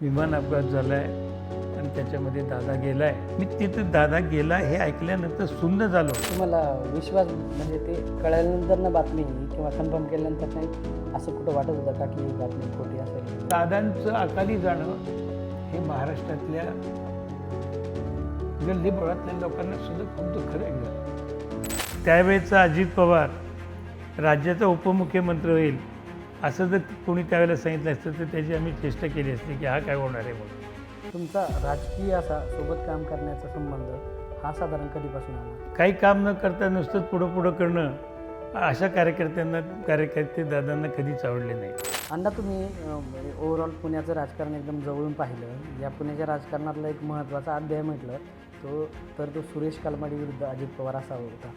विमान अपघात झाला आहे आणि त्याच्यामध्ये दादा गेला आहे. मी तिथं दादा गेला हे ऐकल्यानंतर सुन्न झालो. तुम्हाला विश्वास म्हणजे ते कळल्यानंतर ना बातमी किंवा कन्फर्म केल्यानंतर नाही असं कुठं वाटत होतं का की ही बातमी खोटी असेल? दादांचं अकाली जाणं हे महाराष्ट्रातल्या गल्लीबोळातल्या लोकांना सुद्धा खूप दुःखदायक झालं. त्यावेळेचा अजित पवार राज्याचा उपमुख्यमंत्री होईल असं जर कोणी त्यावेळेला सांगितलं असतं तर त्याची आम्ही चेष्टा केली असती की हा काय होणार आहे म्हणून. तुमचा राजकीय असा सोबत काम करण्याचा संबंध हा साधारण कधीपासून आला? काही काम न करता नुसतंच पुढं करणं अशा कार्यकर्ते दादांना कधीच आवडले नाही. अण्णा, तुम्ही ओव्हरऑल पुण्याचं राजकारण एकदम जवळून पाहिलं. या पुण्याच्या राजकारणातला एक महत्त्वाचा अध्याय म्हटलं तो सुरेश कलमाडी विरुद्ध अजित पवार असा होता.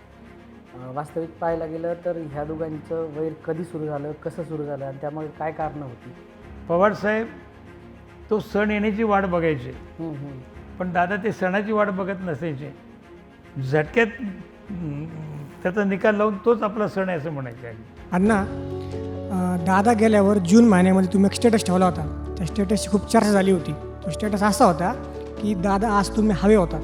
वास्तविक पाहायला गेलं तर ह्या दोघांचं वैर कधी सुरू झालं, कसं सुरू झालं आणि त्यामागे काय कारणं होती? पवारसाहेब तो सण येण्याची वाट बघायचे, पण दादा ते सणाची वाट बघत नसायचे. झटक्यात त्याचा निकाल लावून तोच आपला सण आहे असं म्हणायचे आहे. अण्णा, दादा गेल्यावर जून महिन्यामध्ये तुम्ही एक स्टेटस ठेवला होता. त्या स्टेटसची खूप चर्चा झाली होती. तो स्टेटस असा होता की दादा आज तुम्ही हवे होता.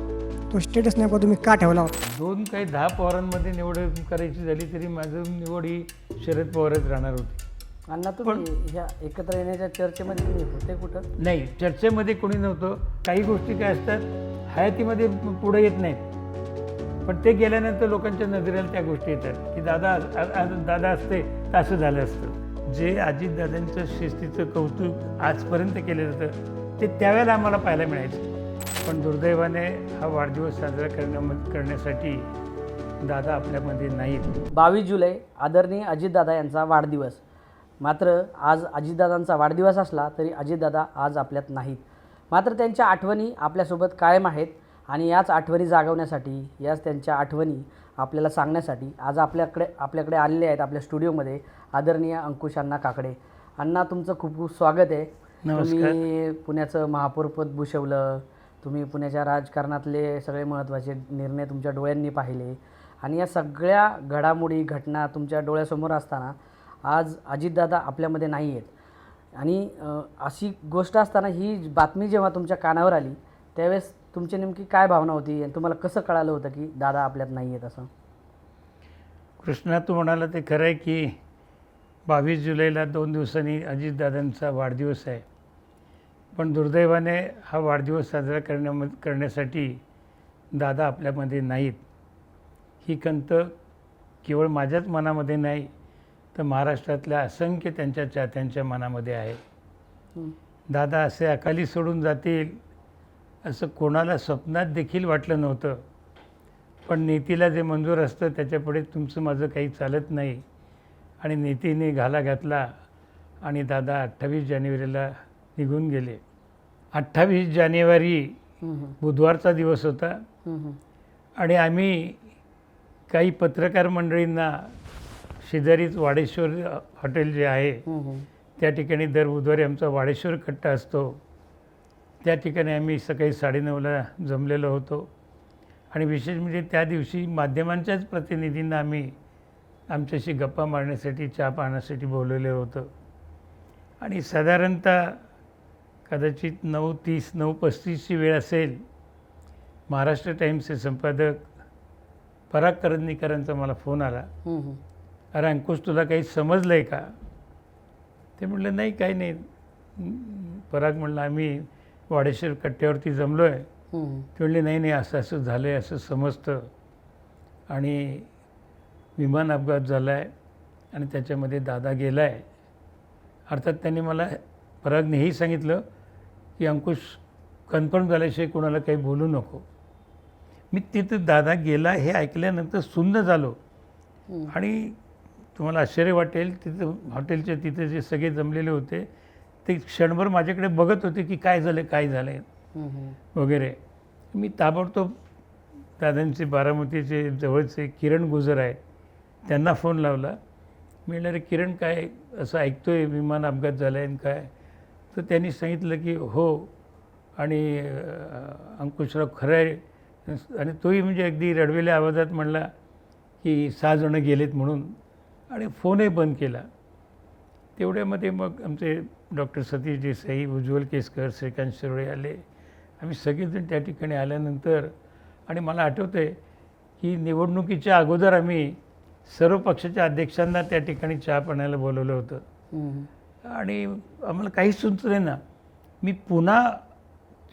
तो स्टेटस नेमका तुम्ही का ठेवला होता? 10 पवारांमध्ये निवड करायची झाली तरी माझं निवड ही शरद पवारच राहणार होती. अण्णा, तुम्ही ह्या एकत्र येण्याच्या चर्चेमध्ये तुम्ही होते कुठं? नाही, चर्चेमध्ये कोणी नव्हतं. काही गोष्टी काय असतात हयातीमध्ये पुढे येत नाहीत, पण ते गेल्यानंतर लोकांच्या नजरेला त्या गोष्टी येतात की दादा असते तर असं झालं असतं. जे अजितदादांचं शिस्तीचं कौतुक आजपर्यंत केलं जातं ते त्यावेळेला आम्हाला पाहायला मिळायचं. पण दुर्दैवाने हा वाढदिवस साजरा करण्यासाठी दादा आपल्यामध्ये नाहीत. 22 जुलै आदरणीय अजितदादा यांचा वाढदिवस. मात्र आज अजितदादांचा वाढदिवस असला तरी अजितदादा आज आपल्यात नाहीत. मात्र त्यांच्या आठवणी आपल्यासोबत कायम आहेत आणि याच आठवणी जागवण्यासाठी, याच त्यांच्या आठवणी आपल्याला सांगण्यासाठी आज आपल्याकडे आलेले आहेत आपल्या स्टुडिओमध्ये आदरणीय अंकुश अण्णा काकडे. अण्णा, तुमचं खूप खूप स्वागत आहे. तुम्ही पुण्याचं महापौरपद भूषवलं. तुम्ही पुण्याच्या राजकारणातले सगळे महत्त्वाचे निर्णय तुमच्या डोळ्यांनी पाहिले आणि या सगळ्या घटना तुमच्या डोळ्यासमोर असताना आज अजितदादा आपल्यामध्ये नाही आहेत आणि अशी गोष्ट असताना ही बातमी जेव्हा तुमच्या कानावर आली त्यावेळेस तुमची नेमकी काय भावना होती आणि तुम्हाला कसं कळालं होतं की दादा आपल्यात नाही आहेत असं? कृष्णा, तू म्हणाला ते खरं आहे की 22 जुलैला 2 दिवसांनी अजितदादांचा वाढदिवस आहे. पण दुर्दैवाने हा वाढदिवस साजरा करण्यासाठी दादा आपल्यामध्ये नाहीत. ही खंत केवळ माझ्याच मनामध्ये नाही तर महाराष्ट्रातल्या असंख्य त्यांच्या चाहत्यांच्या मनामध्ये आहे. दादा असे अकाली सोडून जातील असं कोणाला स्वप्नात देखील वाटलं नव्हतं. पण नीतीला जे मंजूर असतं त्याच्यापुढे तुमचं माझं काही चालत नाही आणि नीतीने घाला घातला आणि दादा 28 जानेवारीला निघून गेले. 28 जानेवारी बुधवारचा दिवस होता आणि आम्ही काही पत्रकार मंडळींना शेजारीच वाडेश्वर हॉटेल जे आहे त्या ठिकाणी दर बुधवारी आमचा वाडेश्वर कट्टा असतो. त्या ठिकाणी आम्ही सकाळी 9:30ला जमलेलो होतो आणि विशेष म्हणजे त्या दिवशी माध्यमांच्याच प्रतिनिधींना आम्ही आमच्याशी गप्पा मारण्यासाठी चहा पाहण्यासाठी बोलवलेलं होतं आणि साधारणतः कदाचित 9:30 9:35ची वेळ असेल. महाराष्ट्र टाईम्सचे संपादक पराग करंदीकरांचा मला फोन आला. अरे अंकुश, तुला काही समजलं आहे का? ते म्हटलं नाही, काही नाही. पराग म्हणलं आम्ही वाडेश्वर कट्ट्यावरती जमलो आहे. ते म्हणले नाही असं झालं आहे असं समजतं आणि विमान अपघात झाला आहे आणि त्याच्यामध्ये दादा गेला आहे. अर्थात त्यांनी मला परागने हेही सांगितलं की अंकुश, कन्फर्म झाल्याशिवाय कोणाला काही बोलू नको. मी तिथं दादा गेला हे ऐकल्यानंतर सुन्न झालो आणि तुम्हाला आश्चर्य वाटेल, तिथं हॉटेलच्या तिथे जे सगळे जमलेले होते ते क्षणभर माझ्याकडे बघत होते की काय झालं वगैरे. मी ताबडतोब दादांचे बारामतीचे जवळचे किरण गुजर आहे त्यांना फोन लावला. मी म्हणलं, अरे किरण, काय असं ऐकतो आहे विमान अपघात झाला आहे काय? तर त्यांनी सांगितलं की हो आणि अंकुशराव खरं आहे. आणि तोही म्हणजे अगदी रडवेल्या आवाजात म्हणला की 6 जणं गेलेत म्हणून आणि फोनही बंद केला. तेवढ्यामध्ये मग आमचे डॉक्टर सतीश देसाई, उज्ज्वल केसकर, श्रीकांत शिरोळे आले. आम्ही सगळेजण त्या ठिकाणी आल्यानंतर आणि मला आठवतं आहे की निवडणुकीच्या अगोदर आम्ही सर्व पक्षाच्या अध्यक्षांना त्या ठिकाणी चहा पाण्याला बोलवलं होतं आणि आम्हाला काहीच सुचले ना. मी पुन्हा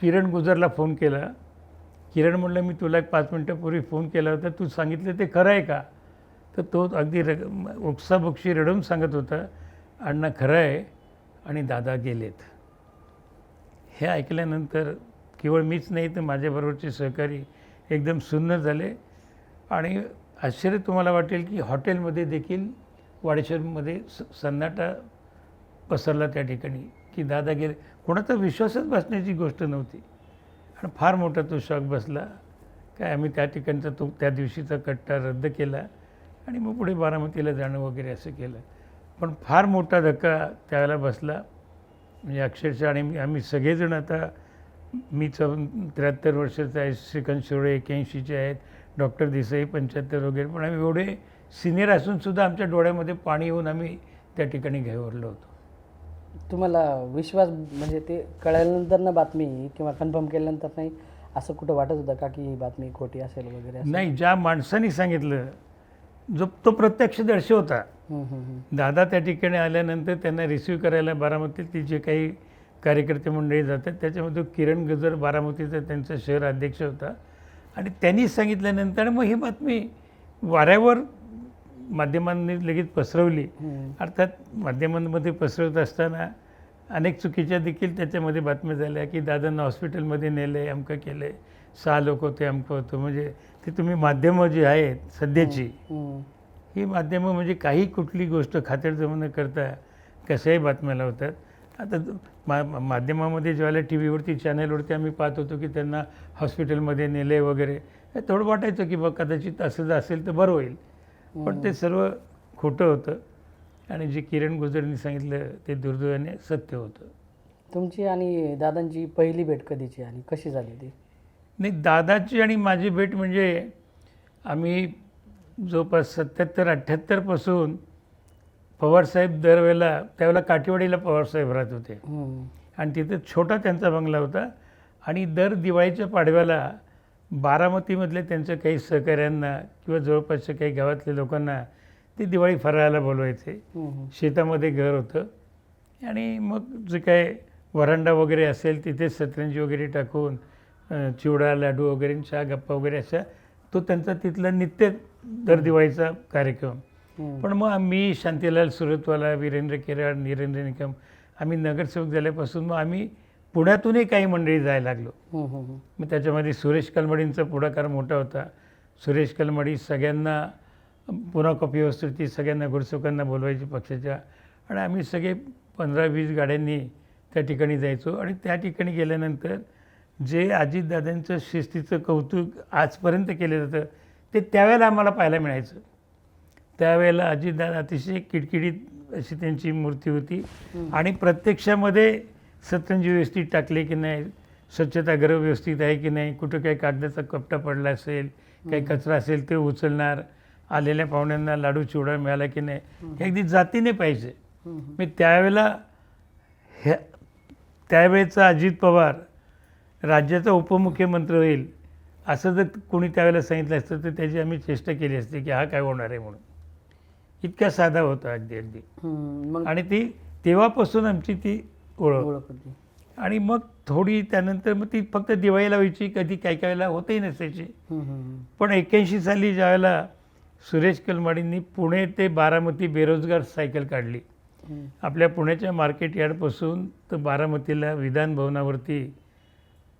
किरण गुजरला फोन केला. किरण म्हणलं, मी तुला एक 5 मिनटापूर्वी फोन केला होता, तू सांगितलं ते खरं आहे का? तर तो अगदी ओक्साबोक्षी रडून सांगत होता, अण्णा खरं आहे आणि दादा गेलेत. हे ऐकल्यानंतर केवळ मीच नाही तर माझ्याबरोबरचे सहकारी एकदम सुन्न झाले. आणि आश्चर्य तुम्हाला वाटेल की हॉटेलमध्ये देखील वाडेश्वरमध्ये सन्नाटा पसरला त्या ठिकाणी की दादा गेले. कोणाचा विश्वासच बसण्याची गोष्ट नव्हती आणि फार मोठा तो शॉक बसला. काय आम्ही त्या ठिकाणचा तो त्या दिवशीचा कट्टा रद्द केला आणि मग पुढे बारामतीला जाणं वगैरे असं केलं. पण फार मोठा धक्का त्यावेळेला बसला. म्हणजे अक्षरशः आणि आम्ही सगळेजण आता मी 73 वर्षाचा आहे, श्रीकांत शिरोळे 81चे आहेत, डॉक्टर देसाई 75 वगैरे. पण आम्ही एवढे सिनियर असूनसुद्धा आमच्या डोळ्यामध्ये पाणी येऊन आम्ही त्या ठिकाणी घाबरलो होतो. तुम्हाला विश्वास म्हणजे ते कळल्यानंतर ना बातमी किंवा कन्फर्म केल्यानंतर नाही असं कुठं वाटत होतं का की ही बातमी खोटी असेल वगैरे असं? नाही, ज्या माणसाने सांगितलं जो तो प्रत्यक्षदर्शी होता. दादा त्या ठिकाणी आल्यानंतर त्यांना रिसीव्ह करायला बारामतीत जे काही कार्यकर्ते मंडळी जातात त्याच्यामध्ये किरण गुजर बारामतीचा त्यांचा शहर अध्यक्ष होता आणि त्यांनी सांगितल्यानंतर मग ही बातमी वाऱ्यावर माध्यमांनी लगेच पसरवली. अर्थात माध्यमांमध्ये पसरवत असताना अनेक चुकीच्या देखील त्याच्यामध्ये बातम्या झाल्या की दादांना हॉस्पिटलमध्ये नेलं आहे, अमकं केलं आहे, 6 लोक होते, अमकं होतं. म्हणजे ते तुम्ही माध्यमं जी आहेत सध्याची ही माध्यमं म्हणजे काही कुठली गोष्ट खातरजमा न करता कशाही बातम्या लावतात. आता माध्यमामध्ये ज्यावेळेला टी व्हीवरती चॅनलवरती आम्ही पाहत होतो की त्यांना हॉस्पिटलमध्ये नेले वगैरे, थोडं वाटायचं की बघ कदाचित असं जर असेल तर बरं होईल. पण ते सर्व खोटं होतं आणि जे किरण गुजरनी सांगितलं ते दुर्दैवाने सत्य होतं. तुमची आणि दादांची पहिली भेट कधीची आणि कशी झाली ती? नाही, दादाची आणि माझी भेट म्हणजे आम्ही जवळपास 77-78 पासून पवारसाहेब दरवेळेला त्यावेळेला काठीवाडीला पवारसाहेब राहत होते आणि तिथे छोटा त्यांचा बंगला होता आणि दर दिवाळीच्या पाडव्याला बारामतीमधले त्यांच्या काही सहकाऱ्यांना किंवा जवळपासच्या काही गावातल्या लोकांना ते दिवाळी फराळाला बोलवायचे. शेतामध्ये घर होतं आणि मग जे काय वरांडा वगैरे असेल तिथे सतरंजी वगैरे टाकून चिवडा लाडू वगैरे चहा गप्पा वगैरे अशा तो त्यांचा तिथला नित्य दर दिवाळीचा कार्यक्रम. पण मग मी शांतीलाल सुरतवाला, वीरेंद्र केराड, निरेंद्र निकम आम्ही नगरसेवक झाल्यापासून मग आम्ही पुण्यातूनही काही मंडळी जायला लागलो. मग त्याच्यामध्ये सुरेश कलमडींचा पुढाकार मोठा होता. सुरेश कलमडी सगळ्यांना पुन्हा कॉपी व्यवस्थेची सगळ्यांना गुरसेवकांना बोलवायची पक्षाच्या आणि आम्ही सगळे 15-20 गाड्यांनी त्या ठिकाणी जायचो आणि त्या ठिकाणी गेल्यानंतर जे अजितदादांचं शिस्तीचं कौतुक आजपर्यंत केलं जातं ते त्यावेळेला आम्हाला पाहायला मिळायचं. त्यावेळेला अजितदादा अतिशय किटकिटीत अशी त्यांची मूर्ती होती आणि प्रत्यक्षामध्ये सतरंजी व्यवस्थित टाकले की नाही, स्वच्छतागृह व्यवस्थित आहे की नाही, कुठं काही कागदाचा कपटा पडला असेल, काही कचरा असेल ते उचलणार, आलेल्या पाहुण्यांना लाडू चिवडा मिळाला की नाही हे अगदी जातीने पाहिजे. मी त्यावेळेला त्यावेळेचा अजित पवार राज्याचा उपमुख्यमंत्री होईल असं जर कोणी त्यावेळेला सांगितलं असतं तर त्याची आम्ही चेष्टा केली असते की हा काय होणार आहे म्हणून. इतका साधा होता अगदी आणि ती तेव्हापासून आमची ती ओळख होती. आणि मग थोडी त्यानंतर मग ती फक्त दिवाळीला व्हायची, कधी काही काही वेळेला होतही नसायची. पण 81 साली ज्यावेळेला सुरेश कलमाडींनी पुणे ते बारामती बेरोजगार सायकल काढली. आपल्या पुण्याच्या मार्केट यार्डपासून तर बारामतीला विधान भवनावरती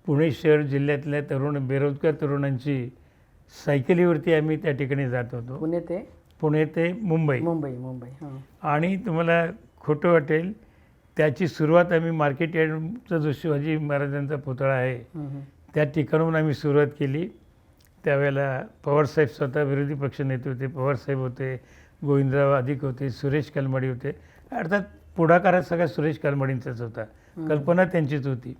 पुणे शहर जिल्ह्यातल्या बेरोजगार तरुणांची सायकलीवरती आम्ही त्या ठिकाणी जात होतो. पुणे ते मुंबई. आणि तुम्हाला खोटं वाटेल त्याची सुरुवात आम्ही मार्केट यार्डचा जो शिवाजी महाराजांचा पुतळा आहे त्या ठिकाणून आम्ही सुरुवात केली. त्यावेळेला पवारसाहेब स्वतः विरोधी पक्षनेते होते, पवारसाहेब होते, गोविंदराव अधिक होते, सुरेश कलमाडी होते. अर्थात पुढाकारात सगळा सुरेश कलमाडींचाच होता, कल्पना त्यांचीच होती.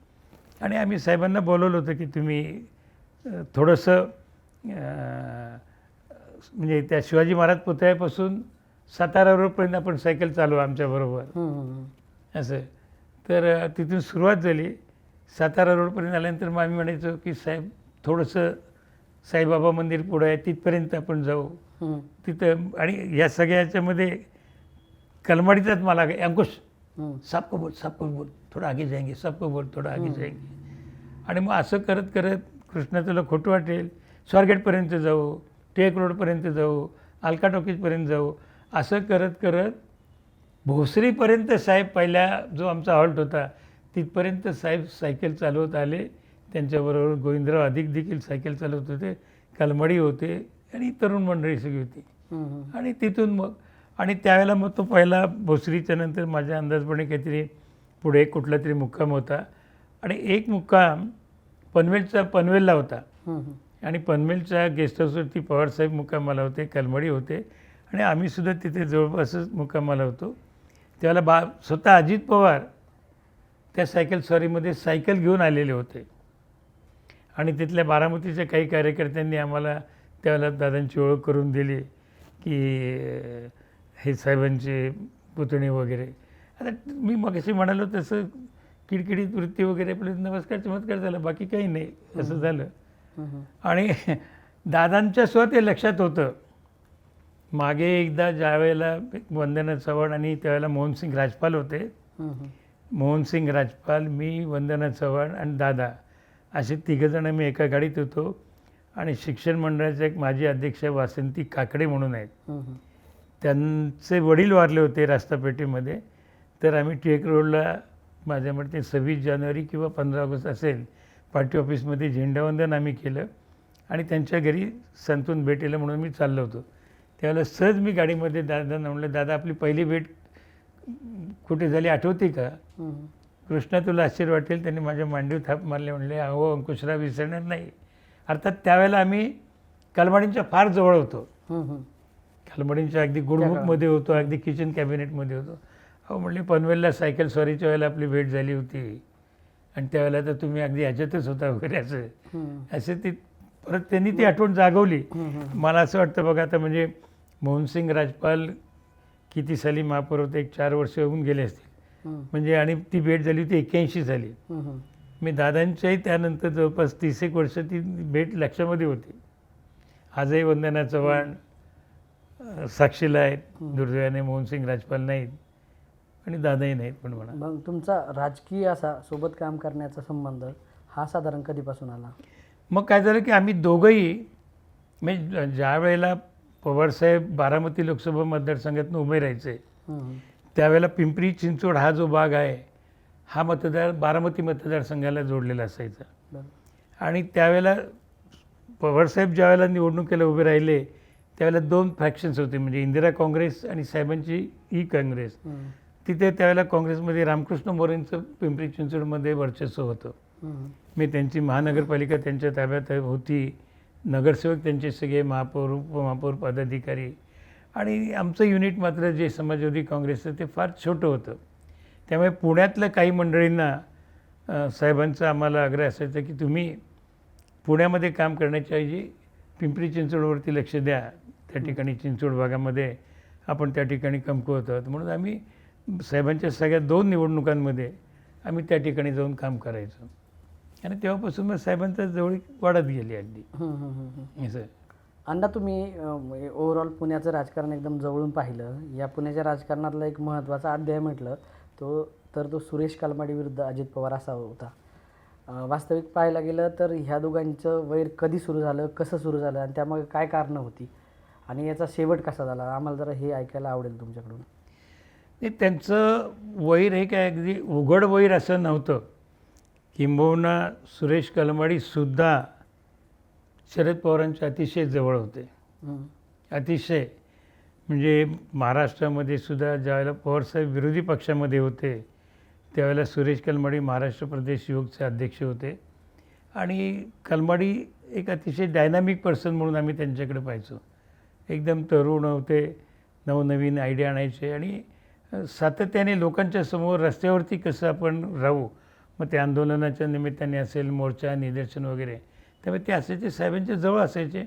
आणि आम्ही साहेबांना बोलवलं होतं की तुम्ही थोडंसं म्हणजे त्या शिवाजी महाराज पुतळ्यापासून सातारा रोडपर्यंत आपण सायकल चालू आमच्याबरोबर असं. तर तिथून सुरुवात झाली. सातारा रोडपर्यंत आल्यानंतर मग आम्ही म्हणायचो की साहेब थोडंसं साईबाबा मंदिर पुढं आहे तिथपर्यंत आपण जाऊ. हं, तिथं आणि या सगळ्या याच्यामध्ये कलमाडीचाच मला अंकुश हं, सबको बोल थोडं आगे जाएंगे, सबको बोल थोडं आगे जाएंगे. आणि मग असं करत करत कृष्णा तुला खोटं वाटेल स्वारगेटपर्यंत जाऊ, टिळक रोडपर्यंत जाऊ, अलका टॉकीजपर्यंत जाऊ, असं करत करत भोसरीपर्यंत साहेब पहिल्या जो आमचा हॉल्ट होता तिथपर्यंत साहेब सायकल चालवत आले. त्यांच्याबरोबर गोविंदराव अधिक देखील सायकल चालवत होते, कलमडी होते आणि तरुण मंडळी सगळी होती. हं, हं. आणि तिथून मग आणि त्यावेळेला मग तो पहिला भोसरीच्या नंतर माझ्या अंदाजपणे काहीतरी पुढे कुठला तरी मुक्काम होता आणि एक मुक्काम पनवेलला होता. हं, हं. आणि पनवेलच्या गेस्ट हाऊसवरती पवारसाहेब मुक्कामाला होते, कलमडी होते आणि आम्हीसुद्धा तिथे जवळपासच मुक्कामाला होतो. त्यावेळेला स्वतः अजित पवार त्या सायकल स्वारीमध्ये सायकल घेऊन आलेले होते आणि तिथल्या बारामतीच्या काही कार्यकर्त्यांनी आम्हाला त्यावेळेला दादांची ओळख करून दिली की हे साहेबांचे पुतणे वगैरे. आता मी मगाशी म्हणालो तसं किडकिडीत वृत्ती वगैरे आपलं नमस्कार चमत्कार झाला, बाकी काही नाही असं झालं. हं, हं. आणि दादांच्या स्वतः ते लक्षात होतं. मागे एकदा ज्यावेळेला वंदना चव्हाण आणि त्यावेळेला मोहनसिंग राजपाल होते, हं, हं. मोहनसिंग राजपाल, मी, वंदना चव्हाण आणि दादा असे तिघंजणं मी एका गाडीत होतो आणि शिक्षण मंडळाचे एक माजी अध्यक्ष वासंती काकडे म्हणून आहेत, हं, हं. त्यांचे वडील वारले होते रास्तापेठेमध्ये. तर आम्ही टिळक रोडला माझ्या मते 26 जानेवारी किंवा 15 ऑगस्ट असेल पार्टी ऑफिसमध्ये झेंडावंदन आम्ही केलं आणि त्यांच्या घरी संतून भेटेलं म्हणून मी चाललो होतो. त्यावेळेला सहज मी गाडीमध्ये दादांना म्हणलं, दादा आपली पहिली भेट कुठे झाली आठवते का? हं, हं. कृष्णा तुला आश्चर्य वाटेल, त्यांनी माझ्या मांडीवर थाप मारले, म्हणले अहो अंकुशराव विसरणार नाही. अर्थात त्यावेळेला आम्ही कलमाडींच्या फार जवळ होतो, हं, हं. कलमाडींच्या अगदी गुडबुकमध्ये होतो, अगदी किचन कॅबिनेटमध्ये होतो. अहो म्हणले पनवेलला सायकल स्वारीच्या वेळेला आपली भेट झाली होती आणि त्यावेळेला तर तुम्ही अगदी ह्याच्यातच होता वगैरे असं हं. असे ती परत त्यांनी ती आठवण जागवली. हं, हं. मला असं वाटतं बघा आता म्हणजे मोहनसिंग राजपाल किती साली महापौर होते, एक 4 वर्ष होऊन गेले असतील हं. म्हणजे, आणि ती भेट झाली होती 81 साली. हं, हं. मी दादांच्याही त्यानंतर जवळपास 30 वर्ष ती भेट लक्षामध्ये होती. आजही वंदना चव्हाण साक्षीला आहेत, दुर्दैवाने मोहनसिंग राजपाल नाहीत आणि दादाही नाहीत पण म्हणा. मग तुमचा राजकीय असा सोबत काम करण्याचा संबंध हा साधारण कधीपासून आला? मग काय झालं की आम्ही दोघंही म्हणजे ज्या वेळेला पवारसाहेब बारामती लोकसभा मतदारसंघातून उभे राहायचे हं, हं. त्यावेळेला पिंपरी चिंचवड हा जो भाग आहे हा बारामती मतदारसंघाला जोडलेला असायचा. बरं. आणि त्यावेळेला पवारसाहेब ज्यावेळेला निवडणुकीला उभे राहिले त्यावेळेला 2 फ्रॅक्शन्स होते, म्हणजे इंदिरा काँग्रेस आणि साहेबांची ई काँग्रेस. हं, तिथे त्यावेळेला काँग्रेसमध्ये रामकृष्ण मोरेंचं पिंपरी चिंचवडमध्ये वर्चस्व होतं. हं. मी त्यांची महानगरपालिका त्यांच्या ताब्यात होती, नगरसेवक त्यांचे सगळे महापौर उपमहापौर पदाधिकारी आणि आमचं युनिट मात्र जे समाजवादी काँग्रेसचं ते फार छोटं होतं. त्यामुळे पुण्यातल्या काही मंडळींना साहेबांचा आम्हाला आग्रह असायचा की तुम्ही पुण्यामध्ये काम करण्याच्या ऐवजी पिंपरी चिंचवडवरती लक्ष द्या, त्या ठिकाणी चिंचवड भागामध्ये आपण त्या ठिकाणी कमकुवत आहोत. म्हणून आम्ही साहेबांच्या सगळ्या 2 निवडणुकांमध्ये आम्ही त्या ठिकाणी जाऊन काम करायचो आणि तेव्हापासून मग साहेबांचा जवळीक वाढत गेली अगदी हं, हं, हं, हं. असं. अण्णा तुम्ही ओव्हरऑल पुण्याचं राजकारण एकदम जवळून पाहिलं. या पुण्याच्या राजकारणातला एक महत्त्वाचा अध्याय म्हटलं तो सुरेश कलमाडी विरुद्ध अजित पवार असा होता. वास्तविक पाहायला गेलं तर ह्या दोघांचं वैर कधी सुरू झालं, कसं सुरू झालं आणि त्यामागे काय कारणं होती आणि याचा शेवट कसा झाला, आम्हाला जरा हे ऐकायला आवडेल तुमच्याकडून. नाही, त्यांचं वैर हे काय अगदी उघड वैर असं नव्हतं. किंबहुना सुरेश कलमाडीसुद्धा शरद पवारांच्या अतिशय जवळ होते, हं, अतिशय. म्हणजे महाराष्ट्रामध्ये सुद्धा ज्यावेळेला पवारसाहेब विरोधी पक्षामध्ये होते त्यावेळेला सुरेश कलमाडी महाराष्ट्र प्रदेश युवकचे अध्यक्ष होते आणि कलमाडी एक अतिशय डायनामिक पर्सन म्हणून आम्ही त्यांच्याकडे पाहायचो. एकदम तरुण होते, नवनवीन आयडिया आणायचे आणि सातत्याने लोकांच्या समोर रस्त्यावरती कसं आपण राहू, मग ते आंदोलनाच्या निमित्ताने असेल, मोर्चा निदर्शन वगैरे, त्यामुळे ते असायचे, साहेबांच्या जवळ असायचे.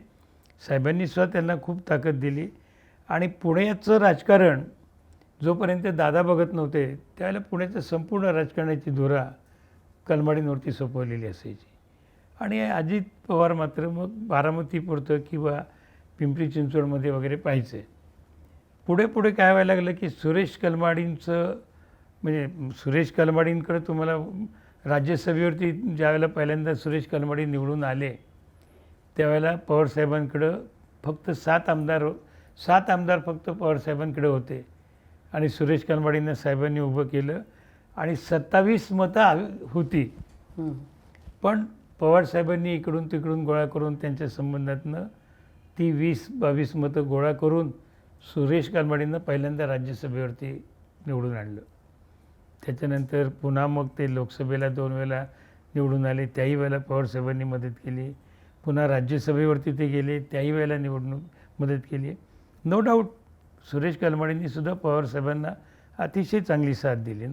साहेबांनी सुद्धा त्यांना खूप ताकद दिली आणि पुण्याचं राजकारण जोपर्यंत दादा बघत नव्हते त्यावेळेला पुण्याचं संपूर्ण राजकारणाची धुरा कलमाडींवरती सोपवलेली असायची. आणि अजित पवार मात्र मग बारामतीपुरतं किंवा पिंपरी चिंचवडमध्ये वगैरे पाहायचे. पुढे पुढे काय व्हायला लागलं की सुरेश कलमाडींचं म्हणजे सुरेश कलमाडींकडे तुम्हाला राज्यसभेवरती ज्यावेळेला पहिल्यांदा सुरेश कलमाडी निवडून आले त्यावेळेला पवारसाहेबांकडं फक्त 7 आमदार फक्त पवारसाहेबांकडे होते आणि सुरेश कलमाडींना साहेबांनी उभं केलं आणि 27 मतं होती. पण पवारसाहेबांनी इकडून तिकडून गोळा करून त्यांच्या संबंधातनं ती 20-22 मतं गोळा करून सुरेश कलमाडींना पहिल्यांदा राज्यसभेवरती निवडून आणलं. त्याच्यानंतर पुन्हा मग ते लोकसभेला 2 वेळेला निवडून आले, त्याही वेळेला पवारसाहेबांनी मदत केली. पुन्हा राज्यसभेवरती ते गेले, त्याही वेळेला मदत केली. नो डाऊट सुरेश कलमाडींनी सुद्धा पवारसाहेबांना अतिशय चांगली साथ दिली.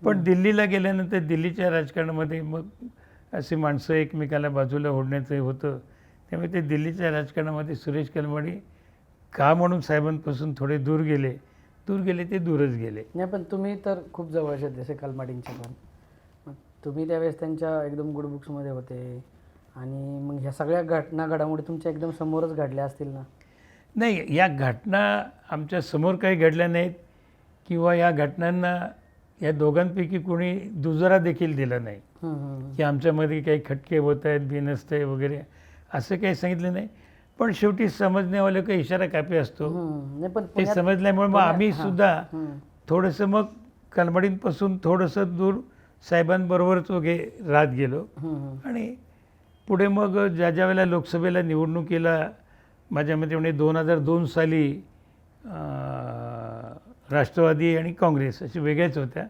पण दिल्लीला गेल्यानंतर दिल्लीच्या राजकारणामध्ये मग असे माणसं एकमेकाला बाजूला ओढण्याचं होतं. त्यामुळे ते दिल्लीच्या राजकारणामध्ये सुरेश कलमाडी का म्हणून साहेबांपासून थोडे दूर गेले ते दूरच गेले. नाही, पण तुम्ही तर खूप जवळचे जसे कलमाडींचे पण. मग तुम्ही त्यावेळेस त्यांच्या एकदम गुड बुक्समध्ये होते आणि मग ह्या सगळ्या घडामोडी तुमच्या एकदम समोरच घडल्या असतील ना? नाही, या घटना आमच्या समोर काही घडल्या नाहीत किंवा या घटनांना या दोघांपैकी कोणी दुजोरा देखील दिला नाही की आमच्यामध्ये काही खटके होत आहेत, बिनसतं आहे वगैरे, असं काही सांगितलं नाही. पण शेवटी समजण्यावाले काही इशारा कापी असतो. ते समजल्यामुळे मग आम्ही सुद्धा थोडंसं मग कलमाडींपासून थोडंसं दूर साहेबांबरोबरच राहत गेलो. आणि पुढे मग ज्या वेळेला लोकसभेला निवडणुकीला माझ्या मते म्हणजे 2002 साली राष्ट्रवादी आणि काँग्रेस अशी वेगळ्याच होत्या.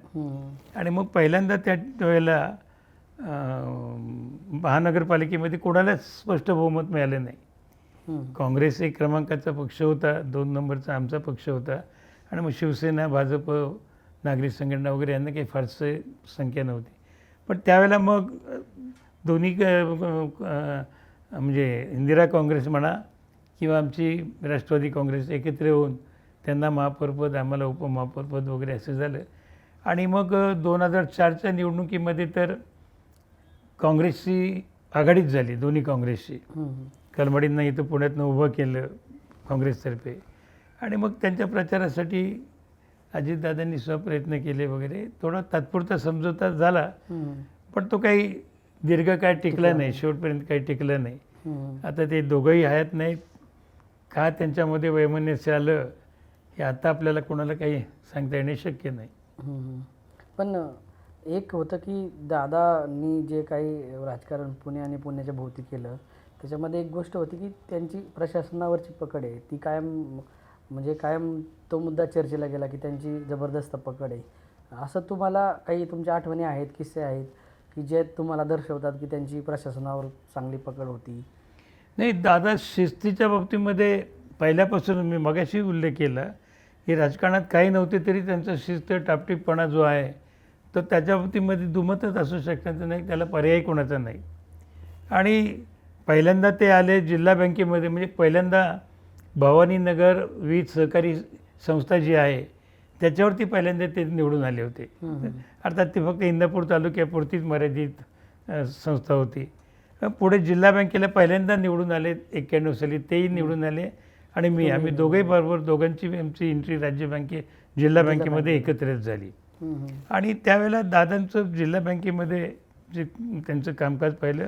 आणि मग पहिल्यांदा त्या वेळेला महानगरपालिकेमध्ये कोणालाच स्पष्ट बहुमत मिळालं नाही. काँग्रेस एक क्रमांकाचा पक्ष होता, 2 नंबरचा आमचा पक्ष होता आणि मग शिवसेना, भाजप, नागरी संघटना वगैरे यांना काही फारसं संख्या नव्हती. पण त्यावेळेला मग दोन्ही म्हणजे इंदिरा काँग्रेस म्हणा किंवा आमची राष्ट्रवादी काँग्रेस एकत्र येऊन त्यांना महापौरपद, आम्हाला उपमहापौरपद वगैरे असं झालं. आणि मग 2004च्या निवडणुकीमध्ये तर काँग्रेसची आघाडीच झाली, दोन्ही काँग्रेसची. कलमाडींना इथं पुण्यातनं उभं केलं काँग्रेसतर्फे आणि मग त्यांच्या प्रचारासाठी अजितदादांनी प्रयत्न केले वगैरे. थोडा तात्पुरता समझोता झाला पण तो काही दीर्घकाळ टिकला नाही, शेवटपर्यंत काही टिकलं नाही. आता ते दोघंही हयात नाहीत. का त्यांच्यामध्ये वैमनस्य आलं हे आता आपल्याला कोणाला काही सांगता येणे शक्य नाही. पण एक होतं की दादांनी जे काही राजकारण पुणे आणि पुण्याच्या भोवती केलं त्याच्यामध्ये एक गोष्ट होती की त्यांची प्रशासनावरची पकड आहे ती कायम तो मुद्दा चर्चेला गेला की त्यांची जबरदस्त पकड आहे. असं तुम्हाला काही तुमच्या आठवणी आहेत, किस्से आहेत की जे तुम्हाला दर्शवतात की त्यांची प्रशासनावर चांगली पकड होती? नाही, दादा शिस्तीच्या बाबतीमध्ये पहिल्यापासून मी मगाशी उल्लेख केला की राजकारणात काही नव्हते तरी त्यांचा शिस्त, टापटीपणा जो आहे तो त्याच्या बाबतीमध्ये दुमतच असू शकण्याचं नाही, त्याला पर्याय कोणाचा नाही. आणि पहिल्यांदा ते आले जिल्हा बँकेमध्ये, म्हणजे पहिल्यांदा भवानीनगर वीज सहकारी संस्था जी आहे त्याच्यावरती पहिल्यांदा ते निवडून आले होते. अर्थात ती फक्त इंदापूर तालुक्यापुरतीच मर्यादित संस्था होती. पुढे जिल्हा बँकेला पहिल्यांदा निवडून आले 91 साली, तेही निवडून आले आणि आम्ही दोघंही बरोबर, दोघांची आमची एंट्री जिल्हा बँकेमध्ये एकत्रित झाली. आणि त्यावेळेला दादांचं जिल्हा बँकेमध्ये जे त्यांचं कामकाज पाहिलं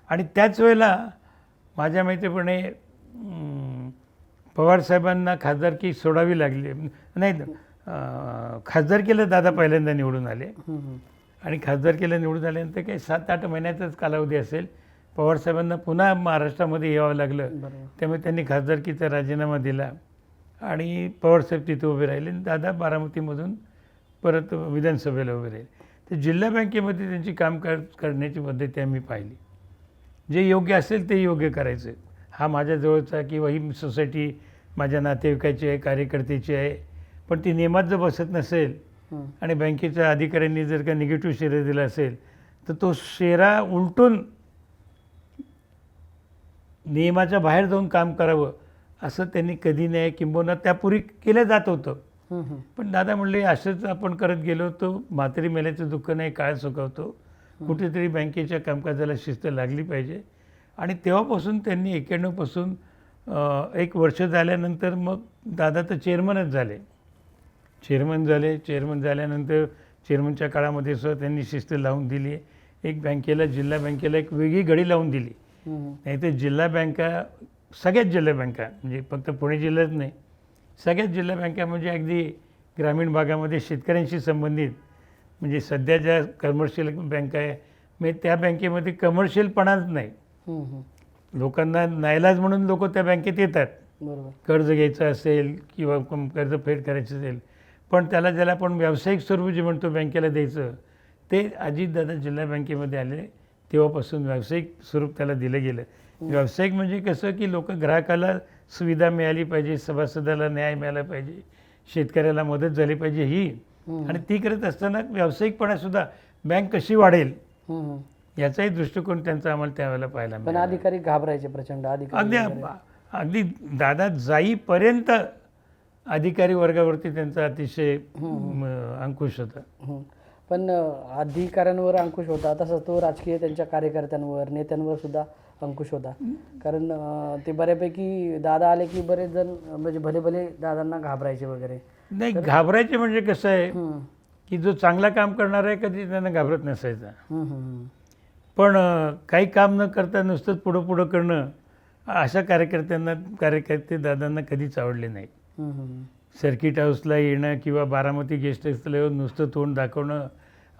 आणि त्याच वेळेला माझ्या माहितीप्रमाणे पवारसाहेबांना खासदारकी सोडावी लागली नाही, खासदारकीला दादा पहिल्यांदा निवडून आले आणि खासदारकीला निवडून आल्यानंतर काही 7-8 महिन्याचाच कालावधी असेल, पवारसाहेबांना पुन्हा महाराष्ट्रामध्ये यावं लागलं. त्यामुळे त्यांनी खासदारकीचा राजीनामा दिला आणि पवारसाहेब तिथे उभे राहिले. दादा बारामतीमधून परत विधानसभेला उभे राहिले. तर जिल्हा बँकेमध्ये त्यांची कामकाज करण्याची पद्धती आम्ही पाहिली. जे योग्य असेल ते योग्य करायचं. हा माझ्या जवळचा किंवा ही सोसायटी माझ्या नातेवाईकाची आहे, कार्यकर्त्याची आहे, पण ती नियमात जर बसत नसेल आणि बँकेच्या अधिकाऱ्यांनी जर का निगेटिव्ह शेअर दिला असेल तर तो शेरा उलटून नियमाच्या बाहेर जाऊन काम करावं असं त्यांनी कधी नाही, किंबहुना त्यापूर्वी केलं जात होतं. पण दादा म्हणले असंच आपण करत गेलो तो म्हातारी मेल्याचं दुःख नाही, काळ सुकवतो. कुठेतरी बँकेच्या कामकाजाला शिस्त लागली पाहिजे. आणि तेव्हापासून त्यांनी 91 पासून 1 वर्ष झाल्यानंतर मग दादा तर चेअरमनच झाले. चेअरमन झाल्यानंतर चेअरमनच्या काळामध्ये सुद्धा त्यांनी शिस्त लावून दिली. एक बँकेला, जिल्हा बँकेला एक वेगळी घडी लावून दिली. नाहीतर जिल्हा बँका, सगळ्याच जिल्हा बँका, म्हणजे फक्त पुणे जिल्ह्यात नाही, सगळ्याच जिल्हा बँका म्हणजे अगदी ग्रामीण भागामध्ये शेतकऱ्यांशी संबंधित, म्हणजे सध्या ज्या कमर्शियल बँका आहे म्हणजे त्या बँकेमध्ये कमर्शियलपणाच नाही. लोकांना नाईलाज म्हणून लोक त्या बँकेत येतात. बरोबर. कर्ज घ्यायचं असेल किंवा कर्ज फेड करायचं असेल, पण ज्याला आपण व्यावसायिक स्वरूप जे म्हणतो बँकेला द्यायचं, ते अजितदादा जिल्हा बँकेमध्ये आले तेव्हापासून व्यावसायिक स्वरूप त्याला दिलं गेलं. व्यावसायिक म्हणजे कसं की ग्राहकाला सुविधा मिळाली पाहिजे, सभासदाला न्याय मिळाला पाहिजे, शेतकऱ्याला मदत झाली पाहिजे ही, आणि ती करत असताना व्यावसायिकपणासुद्धा बँक कशी वाढेल याचाही दृष्टिकोन त्यांचा आम्हाला त्यावेळेला पाहायला पण मिळाला. अधिकारी घाबरायचे प्रचंड. अधिकारी अगदी दादा जाईपर्यंत अधिकारी वर्गावरती त्यांचा अतिशय अंकुश होता. पण अधिकाऱ्यांवर अंकुश होता तसंच तो राजकीय त्यांच्या कार्यकर्त्यांवर, नेत्यांवर सुद्धा अंकुश होता. कारण ते बऱ्यापैकी दादा आले की बरेच जण म्हणजे भले भले दादांना घाबरायचे वगैरे. नाही, घाबरायचे म्हणजे कसं आहे की जो चांगला काम करणार आहे कधी त्यांना घाबरत नसायचा. पण काही काम न करता नुसतंच पुढं करणं अशा कार्यकर्ते दादांना कधीच आवडले नाहीत. सर्किट हाऊसला येणं किंवा बारामती गेस्ट हाऊसला येऊन नुसतं तोंड दाखवणं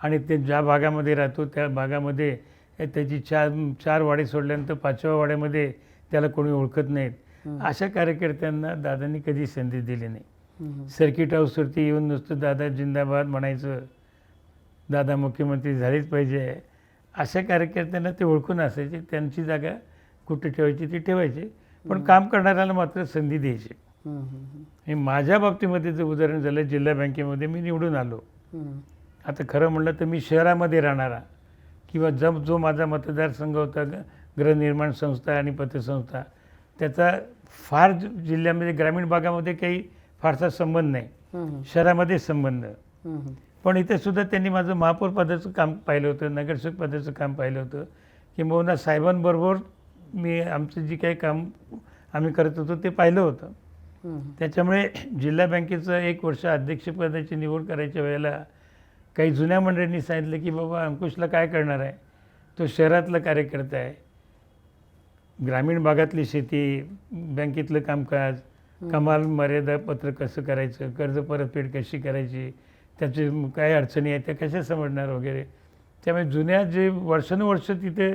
आणि ते ज्या भागामध्ये राहतो त्या भागामध्ये त्याची 4 वाडे सोडल्यानंतर 5व्या वाड्यामध्ये त्याला कोणी ओळखत नाहीत, अशा कार्यकर्त्यांना दादांनी कधी संधी दिली नाही. सर्किट हाऊसवरती येऊन नुसतं दादा जिंदाबाद म्हणायचं, दादा मुख्यमंत्री झालेच पाहिजे, अशा कार्यकर्त्यांना ते ओळखून असायचे. त्यांची जागा कुठे ठेवायची ती ठेवायची, पण काम करणाऱ्याला मात्र संधी द्यायची. हे माझ्या बाबतीमध्ये जर उदाहरण झालं, जिल्हा बँकेमध्ये मी निवडून आलो. आता खरं म्हणलं तर मी शहरामध्ये राहणारा किंवा जो माझा मतदारसंघ होता गृहनिर्माण संस्था आणि पतसंस्था, त्याचा फार जिल्ह्यामध्ये ग्रामीण भागामध्ये काही फारसा संबंध नाही, शहरामध्ये संबंध. पण इथे सुद्धा त्यांनी माझं महापौर पदाचं काम पाहिलं होतं, नगरसेवक पदाचं काम पाहिलं होतं, किंबहुना साहेबांबरोबर मी आमचं जे काही काम आम्ही करत होतो ते पाहिलं होतं. त्याच्यामुळे जिल्हा बँकेचं 1 वर्ष अध्यक्षपदाची निवड करायच्या वेळेला काही जुन्या मंडळींनी सांगितलं की बाबा अंकुशला काय करणार आहे, तो शहरातला कार्यकर्ता आहे, ग्रामीण भागातली शेती, बँकेतलं कामकाज, कमाल मर्यादा पत्र कसं करायचं, कर्ज परतफेड कशी करायची, त्याचे काय अडचणी आहेत त्या कशा समजणार वगैरे. त्यामुळे जुन्या जे वर्षानुवर्ष तिथे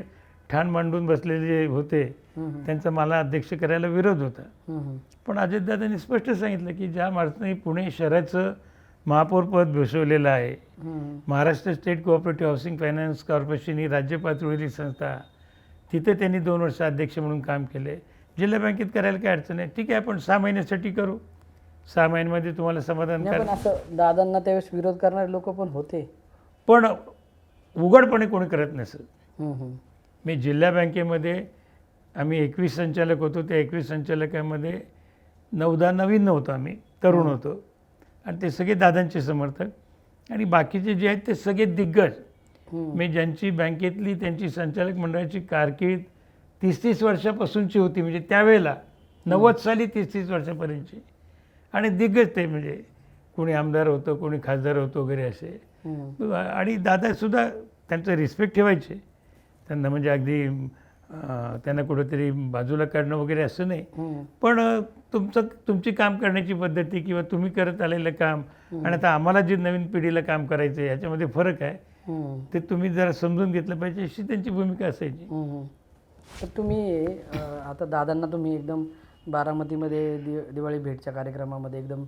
ठाण मांडून बसलेले जे होते त्यांचा मला अध्यक्ष करायला विरोध होता. पण अजितदादांनी स्पष्ट सांगितलं की ज्या माणसाने पुणे शहराचं महापौरपद भूषवलेलं आहे, Maharashtra State Cooperative Housing Finance Corporation ही राज्य पातळीवरील संस्था, तिथे त्यांनी 2 वर्ष अध्यक्ष म्हणून काम केले. जिल्हा बँकेत करायला काय अडचण आहे, ठीक आहे आपण 6 महिन्यासाठी करू, 6 महिन्यामध्ये तुम्हाला समाधान पण असं दादांना त्यावेळेस विरोध करणारे लोक पण होते, पण उघडपणे कोणी करत नसत. मी जिल्हा बँकेमध्ये आम्ही 21 संचालक होतो, त्या 21 संचालकामध्ये 9-10 नवीन होतो, आम्ही तरुण होतो आणि ते सगळे दादांचे समर्थक आणि बाकीचे जे आहेत ते सगळे दिग्गज. मी ज्यांची बँकेतली त्यांची संचालक मंडळाची कारकीर्द 30-30 वर्षापासूनची होती, म्हणजे त्यावेळेला 90 साली 30-30 वर्षापर्यंतची, आणि दिग्गज ते, म्हणजे कोणी आमदार होतं, कोणी खासदार होतं वगैरे असे. आणि दादासुद्धा त्यांचं रिस्पेक्ट ठेवायचे त्यांना, म्हणजे अगदी त्यांना कुठंतरी बाजूला काढणं वगैरे असं नाही, पण तुमची काम करण्याची पद्धती किंवा तुम्ही करत आलेलं काम आणि आता आम्हाला जे नवीन पिढीला काम करायचं आहे ह्याच्यामध्ये फरक आहे, ते तुम्ही जरा समजून घेतलं पाहिजे, अशी त्यांची भूमिका असायची. तर तुम्ही आता दादांना तुम्ही एकदम बारामतीमध्ये दिवाळी भेटच्या कार्यक्रमामध्ये एकदम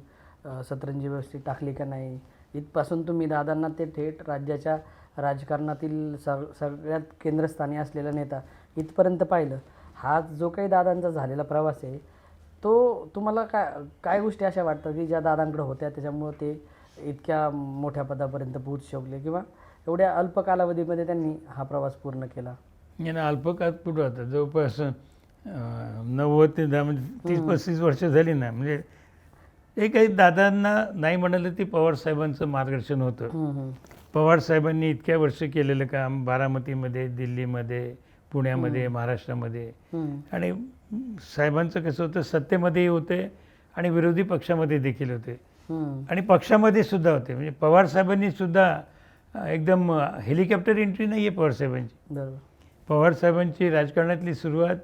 सतरंजी व्यवस्थित टाकली का नाही, इथपासून तुम्ही दादांना ते थेट राज्याच्या राजकारणातील सगळ्यात केंद्रस्थानी असलेला नेता इथपर्यंत पाहिलं. हा जो काही दादांचा झालेला प्रवास आहे तो तुम्हाला काय गोष्टी अशा वाटतात की ज्या दादांकडे होत्या त्याच्यामुळं ते इतक्या मोठ्या पदापर्यंत पोहोचू शकले किंवा एवढ्या अल्प कालावधीमध्ये त्यांनी हा प्रवास पूर्ण केला? यांना अल्पकाळ पुढं होता, जवळपास 90 ते 10 म्हणजे 30-35 वर्ष झाली ना, म्हणजे ते काही दादांना नाही म्हणालं ते पवारसाहेबांचं मार्गदर्शन होतं. हम्म, हम्म. पवारसाहेबांनी इतक्या वर्ष केलेलं काम बारामतीमध्ये, दिल्लीमध्ये, पुण्यामध्ये, महाराष्ट्रामध्ये. हम्म. आणि साहेबांचं कसं होतं, सत्तेमध्येही होते आणि विरोधी पक्षामध्ये देखील होते हम्म. आणि पक्षामध्ये सुद्धा होते. म्हणजे पवारसाहेबांनी सुद्धा एकदम हेलिकॉप्टर एंट्री नाही आहे पवारसाहेबांची. बरोबर. पवारसाहेबांची राजकारणातली सुरुवात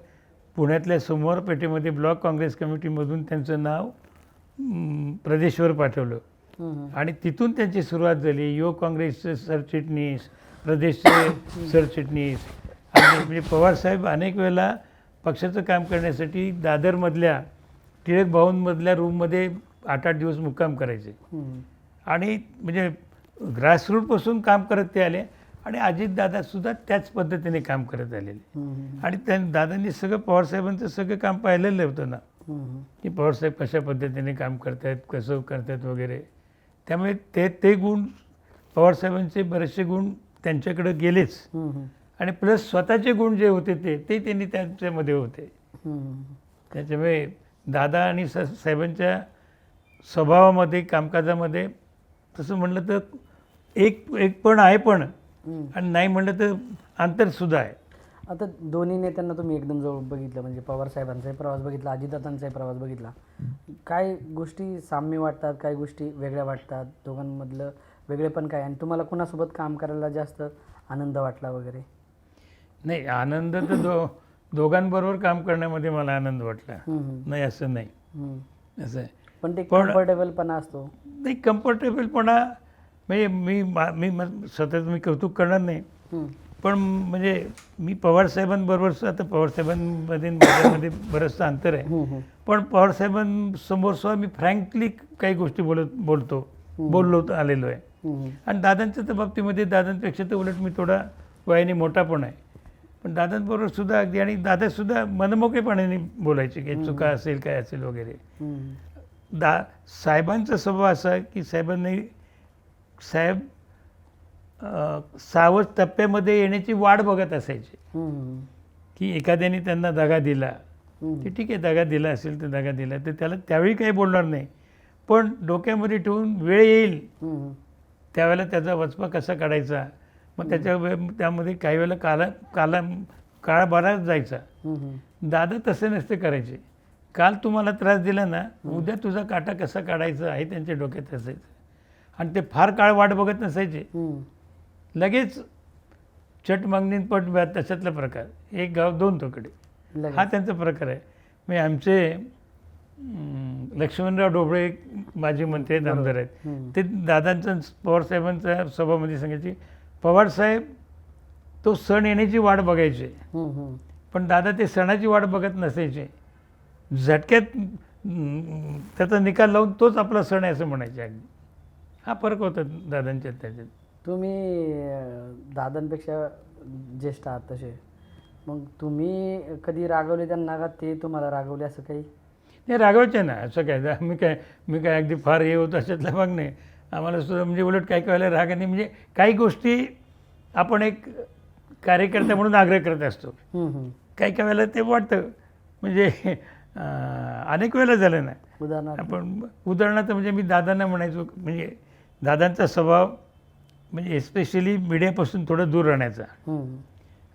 पुण्यातल्या सोमवार पेठेमध्ये ब्लॉक काँग्रेस कमिटीमधून त्यांचं नाव प्रदेशवर पाठवलं हम्म. आणि तिथून त्यांची सुरुवात झाली. युवक काँग्रेसचे सरचिटणीस, प्रदेशचे सरचिटणीस. आणि म्हणजे पवारसाहेब अनेक वेळेला पक्षाचं काम करण्यासाठी दादरमधल्या टिळक भवनमधल्या रूममध्ये 8-8 दिवस मुक्काम करायचे. हम्म. आणि म्हणजे ग्रासरूटपासून काम करत ते आले आणि अजितदादासुद्धा त्याच पद्धतीने काम करत आलेले. हम्म. आणि दादांनी सगळं पवारसाहेबांचं सगळं काम पाहिलेलं होतं ना, हम्म. की पवारसाहेब कशा पद्धतीने काम करतायत, कसं करतायत वगैरे. त्यामुळे ते गुण, पवारसाहेबांचे बरेचसे गुण त्यांच्याकडे गेलेच. हम्म. आणि प्लस स्वतःचे गुण जे होते ते त्यांनी त्यांच्यामध्ये होते. हम्म. त्याच्यामुळे दादा आणि साहेबांच्या स्वभावामध्ये, कामकाजामध्ये तसं म्हटलं तर एक पण आहे, पण हम्म. आणि नाही म्हटलं तर अंतरसुद्धा आहे. आता दोन्ही नेत्यांना तुम्ही एकदम जवळ बघितलं, म्हणजे पवार साहेबांचाही प्रवास बघितला, अजितदादांचाही प्रवास बघितला. काय गोष्टी साम्य वाटतात, काय गोष्टी वेगळ्या वाटतात, दोघांमधलं वेगळेपण काय, आणि तुम्हाला कुणासोबत काम करायला जास्त आनंद वाटला वगैरे? नाही, आनंद तर दोघांबरोबर काम करण्यामध्ये मला आनंद वाटला. हम्म. नाही असं नाही, हम्म. असं आहे. पण ते कम्फर्टेबलपणा असतो. नाही, कम्फर्टेबलपणा म्हणजे मी स्वतःच मी कौतुक करणार नाही, हम्म. पण म्हणजे मी पवारसाहेबांबरोबर, आता पवारसाहेबांमध्ये माझ्यामध्ये बरंचसं अंतर आहे. हम्म. पण पवारसाहेबांसमोर सुद्धा मी फ्रँकली काही गोष्टी बोललो आलेलो आहे. हम्म. आणि दादांच्या तर बाबतीमध्ये दादांपेक्षा तर उलट मी थोडा वयाने मोठा पण आहे. पण दादांबरोबर सुद्धा अगदी, आणि दादासुद्धा मनमोकळेपणाने बोलायचे की चुका असेल काय असेल वगैरे. हम्म. साहेबांचा स्वभाव असा आहे की साहेब सावध टप्प्यामध्ये येण्याची वाट बघत असायचे. हम्म. की एखाद्याने त्यांना दगा दिला, हम्म. की ठीक आहे, दगा दिला असेल तर दगा दिला, तर त्याला त्यावेळी काही बोलणार नाही, पण डोक्यामध्ये ठेवून वेळ येईल हम्म. त्यावेळेला त्याचा वचपा कसा काढायचा. मग त्यामध्ये काही वेळेला काळ बराच जायचा. हम्म. दादा तसे नसते करायचे. काल तुम्हाला त्रास दिला ना, उद्या तुझा काटा कसा काढायचा आहे त्यांच्या डोक्यात असायचं. आणि ते फार काळ वाट बघत नसायचे, हम्म. लगेच चट मागणी पट व्यात, तशातला प्रकार. एक गाव दोन तुकडे, लगेच. हा त्यांचा प्रकार आहे. म्हणजे आमचे लक्ष्मणराव ढोबळे माजी मंत्री आहेत, आमदार आहेत. हम्म. ते दादांचं पवारसाहेबांच्या सभामध्ये सांगायचे, पवारसाहेब तो सण येण्याची वाट बघायचे, हम्म. पण दादा ते सणाची वाट बघत नसायचे. झटक्यात त्याचा निकाल लावून तोच आपला सण आहे असं म्हणायचे. अगदी हा फरक होता दादांच्यात त्याच्यात. तुम्ही दादांपेक्षा ज्येष्ठ आहात तसे, मग तुम्ही कधी रागवले त्यांना का ते तुम्हाला रागवले, असं काही? नाही, रागवायचे ना, असं काय मी काय अगदी फार हे होतं अशातला भाग नाही. आम्हाला सुद्धा म्हणजे उलट काही वेळेला राग नाही, म्हणजे काही गोष्टी आपण एक कार्यकर्ता म्हणून आग्रह करत असतो. हम्म. काही वेळेला ते वाटतं, म्हणजे अनेक वेळेला झालं ना. उदाहरणार्थ म्हणजे मी दादांना म्हणायचो, म्हणजे दादांचा स्वभाव म्हणजे एस्पेशली मीडियापासून थोडं दूर राहण्याचा. हम्म.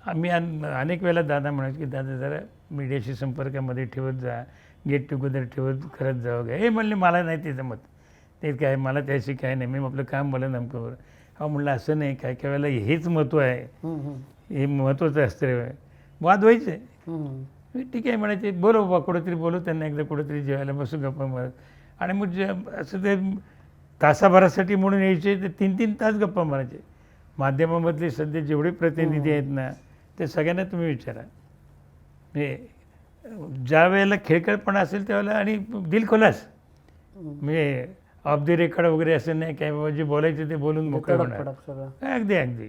आम्ही अनेक वेळेला दादा म्हणायचो की दादा जरा मीडियाशी संपर्कामध्ये ठेवत जा, गेट टुगेदर करत जा वगैरे. हे म्हणले मला नाही ते जमत, ते काय मला त्याशी काय नाही, मी आपलं काम मला नेमकं बरं. हा म्हणलं असं नाही, काय वेळेला हेच महत्त्व आहे, हे महत्त्वाचं असतं. वाद व्हायचे. ठीक आहे म्हणायचे, बोलव बाबा कुठेतरी, बोलव त्यांना एकदा कुठेतरी जेवायला बसू, गप्पा मारत. आणि मग असं ते तासाभरासाठी म्हणून यायचे, ते 3-3 तास गप्पा मारायचे. माध्यमामधले सध्या जेवढे प्रतिनिधी आहेत ना, ते सगळ्यांना तुम्ही विचारा. म्हणजे ज्या वेळेला खेळकळपणा असेल त्यावेळेला, आणि दिलखुलास, म्हणजे ऑफ दी रेकॉर्ड वगैरे असं नाही काय, बाबा जे बोलायचे ते बोलून मोकळं होणार. अगदी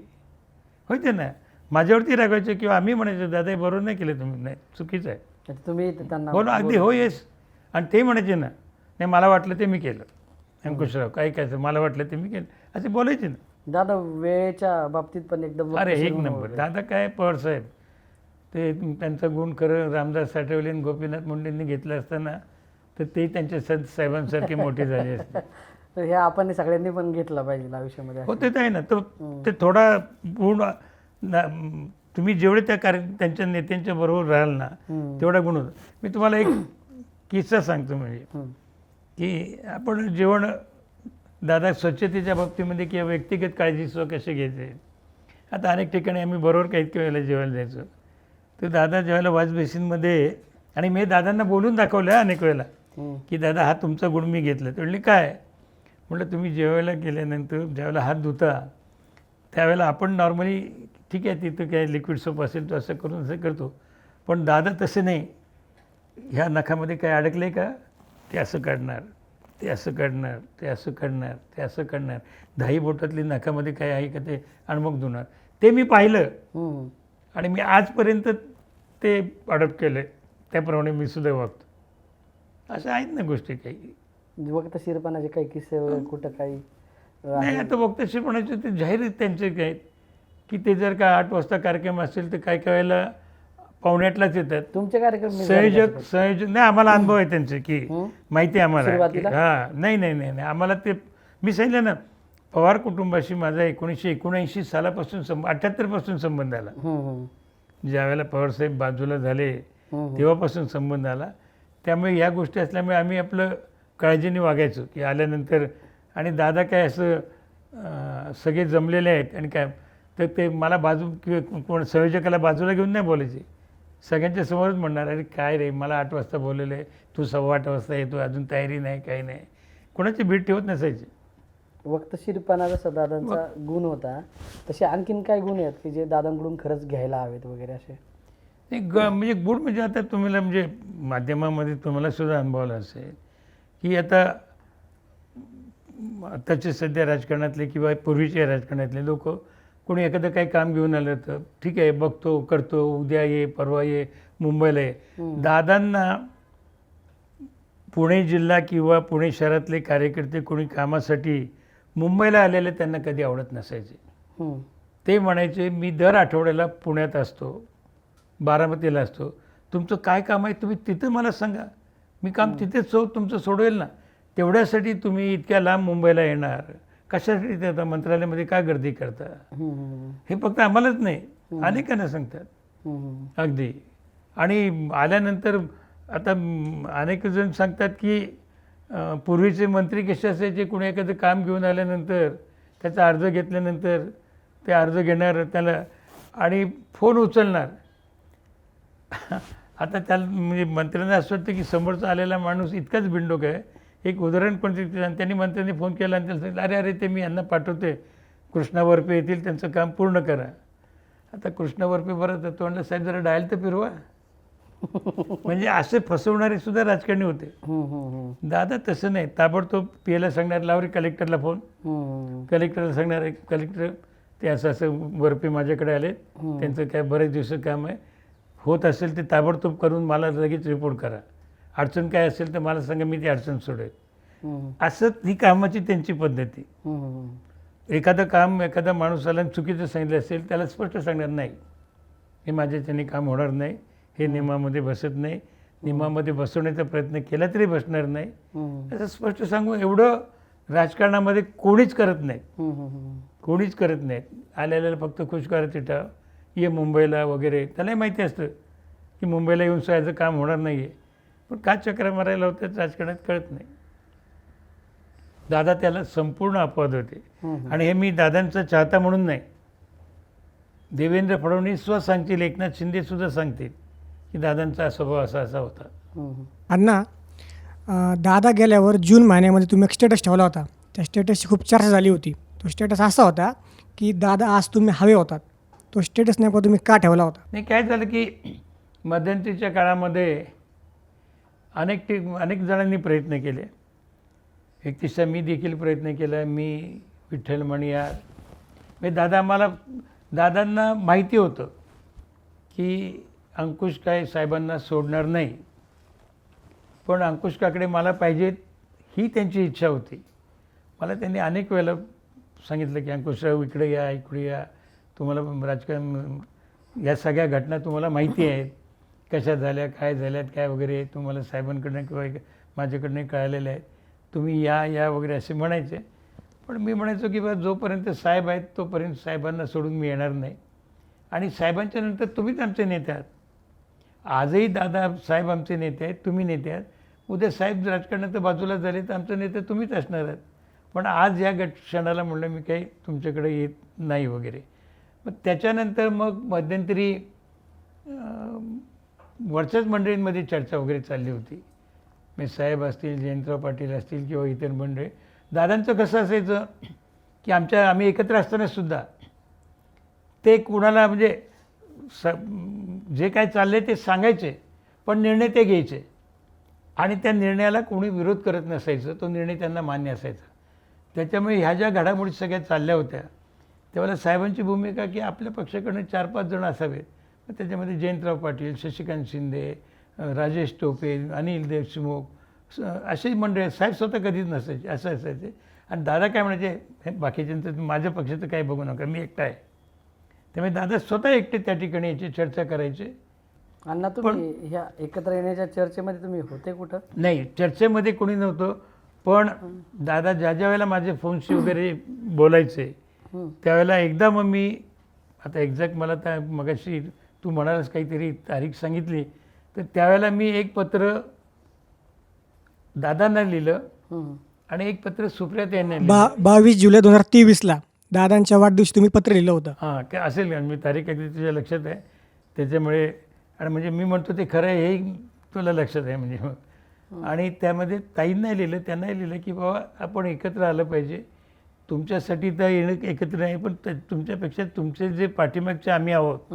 होते ना. माझ्यावरती रागवायचे किंवा आम्ही म्हणायचो दादा हे बरोबर नाही केलं तुम्ही, नाही चुकीचं आहे तुम्ही त्यांना बोला, अगदी हो येस. आणि ते म्हणायचे ना, नाही मला वाटलं ते मी केलं, अंकुशराव काय मला वाटलं ते मी केलं, असे बोलायचे ना. दादा वेळेच्या बाबतीत पण एकदम अरे एक नंबर. दादा काय पवारसाहेब, ते त्यांचा गुण खरं रामदास साठवले आणि गोपीनाथ मुंडेंनी घेतला असताना तर ते त्यांच्या संत साहेबांसारखे मोठे झाले असते. तर हे आपण सगळ्यांनी पण घेतलं पाहिजे आयुष्यामध्ये. हो ते तर आहे ना. तो ते थोडा पूर्ण तुम्ही जेवढे त्या त्यांच्या नेत्यांच्या बरोबर राहाल ना तेवढा गुण होतो. मी तुम्हाला एक किस्सा सांगतो म्हणजे की आपण जेवण दादा स्वच्छतेच्या बाबतीमध्ये किंवा व्यक्तिगत काळजी कसे घ्यायचे. आता अनेक ठिकाणी आम्ही बरोबर काही वेळेला जेवायला जायचो. तर दादा ज्यावेळेला वॉश बेसिनमध्ये, आणि मी दादांना बोलून दाखवलं अनेक वेळेला की दादा हा तुमचा गुण मी घेतला. ते म्हणले काय? म्हटलं तुम्ही जेवायला गेल्यानंतर ज्यावेळेला हात धुता त्यावेळेला आपण नॉर्मली ठीक आहे तिथं काय लिक्विड सोप असेल तर असं करून असं करतो, पण दादा तसं नाही. ह्या नखामध्ये काय अडकलं आहे का ते असं काढणार, ते असं काढणार, ते असं काढणार, ते असं काढणार, 10 बोटातली नखामध्ये काय आहे का ते आणि मग धुणार. ते मी पाहिलं आणि मी आजपर्यंत ते अडॉप्ट केलं आहे. त्याप्रमाणे मी सुद्धा वागतो. अशा आहेत ना गोष्टी काही. वक्तशीरपणाचे काही किस्से वगैरे कुठं काही नाही आता वक्तशीरपणाचे ते जाहीर त्यांचे काय की ते जर का 8 वाजता कार्यक्रम असेल तर काय काय वेळेला 7:45लाच येतात. तुमचे कार्यक्रम संयोजक नाही. आम्हाला अनुभव आहे त्यांचे की माहिती आहे आम्हाला. सुरुवातीला? हां नाही नाही नाही नाही आम्हाला ते मी सांगितलं ना, पवार कुटुंबाशी माझा 1979 सालापासून 78पासून संबंध आला. ज्यावेळेला पवारसाहेब बाजूला झाले तेव्हापासून संबंध आला. त्यामुळे या गोष्टी असल्यामुळे आम्ही आपलं काळजीने वागायचो की आल्यानंतर. आणि दादा काय असं सगळे जमलेले आहेत आणि काय तर ते मला बाजू किंवा कोण संयोजकाला बाजूला घेऊन नाही बोलायचे. सगळ्यांच्या समोरच म्हणणार अरे काय रे मला 8 वाजता बोललेलं आहे, तू 8:15 वाजता येतो, अजून तयारी नाही काही नाही. कोणाची भीड ठेवत नसायची. वक्तशीरपणा जसा दादांचा गुण होता तसे आणखीन काय गुण आहेत की जे दादांकडून खरंच घ्यायला हवेत वगैरे असे? म्हणजे गुड म्हणजे आता तुम्हाला म्हणजे माध्यमामध्ये तुम्हाला सुद्धा अनुभवलं असेल की आताचे सध्या राजकारणातले किंवा पूर्वीच्या राजकारणातले लोक कोणी एखादं काही काम घेऊन आलं तर ठीक आहे बघतो करतो, उद्या ये परवा ये मुंबईला ये. दादांना पुणे जिल्हा किंवा पुणे शहरातले कार्यकर्ते कोणी कामासाठी मुंबईला आलेले त्यांना कधी आवडत नसायचे. ते म्हणायचे मी दर आठवड्याला पुण्यात असतो, बारामतीला असतो, तुमचं काय काम आहे तुम्ही तिथं मला सांगा, मी काम तिथेच तुमचं सोडवेल ना. तेवढ्यासाठी तुम्ही इतक्या लांब मुंबईला येणार कशासाठी? ते आता मंत्रालयामध्ये काय गर्दी करता? हे फक्त आम्हालाच नाही अनेकांना सांगतात अगदी. आणि आल्यानंतर आता अनेक जण सांगतात की पूर्वीचे मंत्री कसे असायचे, कोणी एखादं काम घेऊन आल्यानंतर त्याचा अर्ज घेतल्यानंतर ते अर्ज घेणार त्याला आणि फोन उचलणार. आता त्याला म्हणजे मंत्र्यांना असं वाटतं की समोरचा आलेला माणूस इतकाच बिंडोक आहे. एक उदाहरण पण त्यांनी मंत्र्यांनी फोन केला आणि त्याला सांगितलं अरे अरे ते मी यांना पाठवते, कृष्णा वरपे येतील, त्यांचं काम पूर्ण करा. आता कृष्णा वरपे बरं तो म्हणलं साहेब जरा डायल तर फिरवा. म्हणजे असे फसवणारे सुद्धा राजकारणी होते. दादा तसं नाही, ताबडतोब पीएला सांगणार लावरे कलेक्टरला फोन, कलेक्टरला सांगणार कलेक्टर ते असं असं वरपे माझ्याकडे आले, त्यांचं काय बरेच दिवसाचं काम आहे, होत असेल ते ताबडतोब करून मला लगेच रिपोर्ट करा, अडचण काय असेल तर मला सांगा मी ती अडचण सोडेल. असं ही कामाची त्यांची पद्धती. एखादं काम एखादा माणूस आला चुकीचं सांगितलं असेल त्याला स्पष्ट सांगणार नाही हे माझ्याच्याने काम होणार नाही, हे नियमामध्ये बसत नाही, नियमामध्ये बसवण्याचा प्रयत्न केला तरी बसणार नाही, असं स्पष्ट सांगू. एवढं राजकारणामध्ये कोणीच करत नाही, कोणीच करत नाहीत. आलेल्याला फक्त खुश करायचं चिठा ये मुंबईला वगैरे. त्यालाही माहिती असतं की मुंबईला येऊन याचं काम होणार नाही आहे, पण का चक्र मारायला होतं राजकारणात कळत नाही. दादा त्याला संपूर्ण अपवाद होते. आणि हे मी दादांचा चाहता म्हणून नाही, देवेंद्र फडणवीस सुद्धा सांगतील, एकनाथ शिंदे सुद्धा सांगतील की दादांचा स्वभाव असा असा होता. अण्णा, दादा गेल्यावर जून महिन्यामध्ये तुम्ही एक स्टेटस ठेवला होता. त्या स्टेटसची खूप चर्चा झाली होती. तो स्टेटस असा होता की दादा आज तुम्ही हवे होतात. तो स्टेटस नेमका तुम्ही का ठेवला होता? नाही काय झालं की मध्यंतरीच्या काळामध्ये अनेक जणांनी प्रयत्न केले. एक दिवसा मी देखील प्रयत्न केला, मी विठ्ठल मणियार. म्हणजे दादांना माहिती होतं की अंकुश काय साहेबांना सोडणार नाही, पण अंकुश काकडे मला पाहिजेत ही त्यांची इच्छा होती. मला त्यांनी अनेक वेळेला सांगितलं की अंकुशराव इकडे या, इकडे या, तुम्हाला राजकारण या सगळ्या घटना तुम्हाला माहिती आहेत, कशा झाल्या काय झाल्यात काय वगैरे, तुम्हाला साहेबांकडनं किंवा माझ्याकडनं कळालेले आहेत, तुम्ही या वगैरे असे म्हणायचे. पण मी म्हणायचो की बा जोपर्यंत साहेब आहेत तोपर्यंत साहेबांना सोडून मी येणार नाही. आणि साहेबांच्या नंतर तुम्हीच आमचे नेते आहात. आजही दादा साहेब आमचे नेते आहेत, तुम्ही नेते आहात. उद्या साहेब राजकारणात बाजूला झाले तर आमचे नेते तुम्हीच असणार आहात. पण आज या क्षणाला म्हणलं मी काही तुमच्याकडे येत नाही वगैरे. मग त्याच्यानंतर मग मध्यंतरी वरच्याच मंडळींमध्ये चर्चा वगैरे चालली होती. मी साहेब असतील, जयंतराव पाटील असतील किंवा इतर मंडळी. दादांचं कसं असायचं की आम्ही एकत्र असतानासुद्धा ते कुणाला म्हणजे जे काय चालले ते सांगायचे, पण निर्णय ते घ्यायचे. आणि त्या निर्णयाला कोणी विरोध करत नसायचं, तो निर्णय त्यांना मान्य असायचा. त्याच्यामुळे ह्या ज्या घडामोडी सगळ्या चालल्या होत्या त्यावेळेला साहेबांची भूमिका की आपल्या पक्षाकडनं 4-5 जण असावेत. मग त्याच्यामध्ये जयंतराव पाटील, शशिकांत शिंदे, राजेश टोपे, अनिल देशमुख असे मंडळी. साहेब स्वतः कधीच नसायचे, असं असायचे. आणि दादा काय म्हणायचे, हे बाकीच्यांचं माझ्या पक्षाचं काही बघू नका, मी एकटा आहे. त्यामुळे दादा स्वतः एकटे त्या ठिकाणी याची चर्चा करायचे. अण्णा तुम्ही ह्या एकत्र येण्याच्या चर्चेमध्ये तुम्ही होते कुठं? नाही, चर्चेमध्ये कोणी नव्हतं. पण दादा ज्या वेळेला माझे फोनशी वगैरे बोलायचे त्यावेळेला एकदा मग मी आता एक्झॅक्ट मला त्या मगाशी तू म्हणालास काहीतरी तारीख सांगितली, तर त्यावेळेला मी एक पत्र दादांना लिहिलं आणि एक पत्र सुप्रियाताई यांना लिहिलं. 22 जुलै 2023ला दादांच्या वाढदिवशी तुम्ही पत्र लिहिलं होतं. हां, काय असेल, मी तारीख अगदी तुझ्या लक्षात आहे. त्याच्यामुळे आणि म्हणजे मी म्हणतो ते खरं आहे हेही तुला लक्षात आहे म्हणजे. मग आणि त्यामध्ये ताईंना लिहिलं, त्यांनाही लिहिलं की बाबा आपण एकत्र आलं पाहिजे. तुमच्यासाठी तर येणं एकत्र नाही, पण तुमच्यापेक्षा तुमचे जे पाठीमागचे आम्ही आहोत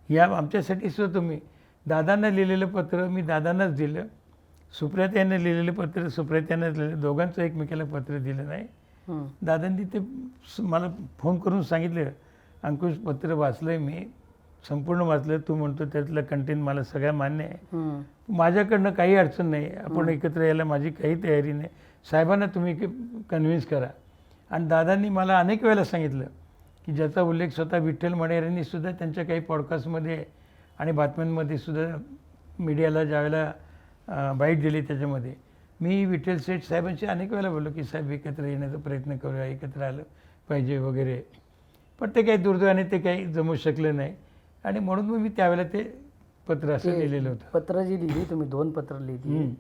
या आमच्यासाठी सुद्धा तुम्ही. दादांना लिहिलेलं पत्र मी दादांनाच दिलं, सुप्रियाताई यांना लिहिलेलं पत्र सुप्रियाताई यांनाच लिहिलं. दोघांचं एकमेकाला पत्र दिलं नाही. दादांनी ते मला फोन करून सांगितलं, अंकुश पत्र वाचलं मी, संपूर्ण वाचलं. तू म्हणतो त्यातलं कंटेंट मला सगळ्या मान्य आहे, माझ्याकडनं काही अडचण नाही, आपण एकत्र यायला माझी काही तयारी नाही, साहेबांना तुम्ही कन्व्हिन्स करा. आणि दादांनी मला अनेक वेळेला सांगितलं की ज्याचा उल्लेख स्वतः विठ्ठल मणेर यांनी सुद्धा त्यांच्या काही पॉडकास्टमध्ये आणि बातम्यांमध्ये सुद्धा मीडियाला ज्यावेळेला बाईट दिली त्याच्यामध्ये मी विठ्ठल सेठ साहेबांशी अनेक वेळेला बोललो की साहेब एकत्र येण्याचा प्रयत्न करूया, एकत्र आलं पाहिजे वगैरे. पण ते काही दुर्दैवाने ते काही जमू शकलं नाही. आणि म्हणून मग मी त्यावेळेला ते पत्र असं लिहिलेलं होतं. पत्र जी लिहिली तुम्ही, 2 पत्र लिहिली,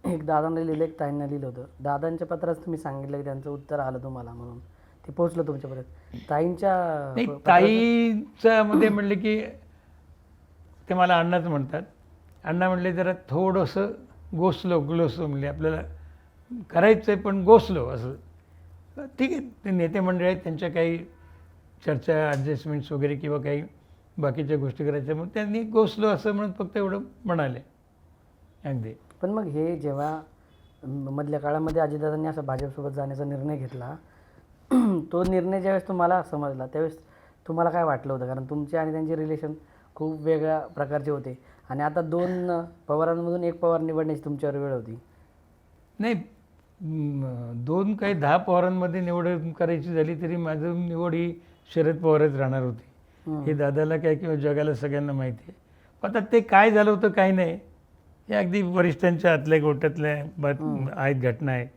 एक दादांना लिहिलं, एक ताईंना लिहिलं होतं. दादांच्या पत्रात तुम्ही सांगितलं की त्यांचं उत्तर आलं तुम्हाला म्हणून ते पोचलं तुमच्यापर्यंत. ताईंच्या नाही, ताईंच्या मध्ये म्हणले की ते मला अण्णाच म्हणतात. अण्णा म्हणले जरा थोडंसं गोसलो म्हणले, आपल्याला करायचं आहे पण गोसलो असं. ठीक आहे, ते नेते मंडळी आहेत, त्यांच्या काही चर्चा ॲडजस्टमेंट्स वगैरे किंवा काही बाकीच्या गोष्टी करायच्या, मग त्यांनी गोसलो असं म्हणून फक्त एवढं म्हणाले अगदी. पण मग हे जेव्हा मधल्या काळामध्ये अजितदादांनी असं भाजपसोबत जाण्याचा निर्णय घेतला, तो निर्णय ज्यावेळेस तुम्हाला समजला त्यावेळेस तुम्हाला काय वाटलं होतं? कारण तुमचे आणि त्यांचे रिलेशन खूप वेगळ्या प्रकारचे होते आणि आता 2 पवारांमधून 1 पवार निवडण्याची तुमच्यावर वेळ होती. नाही, 2 काही 10 पवारांमध्ये निवड करायची झाली तरी माझं निवड ही शरद पवारच राहणार होती. हे दादाला काय किंवा जगाला सगळ्यांना माहिती आहे. आता ते काय झालं होतं काही नाही, हे अगदी वरिष्ठांच्या आतल्या गोट्यातल्या आहेत घटना आहेत.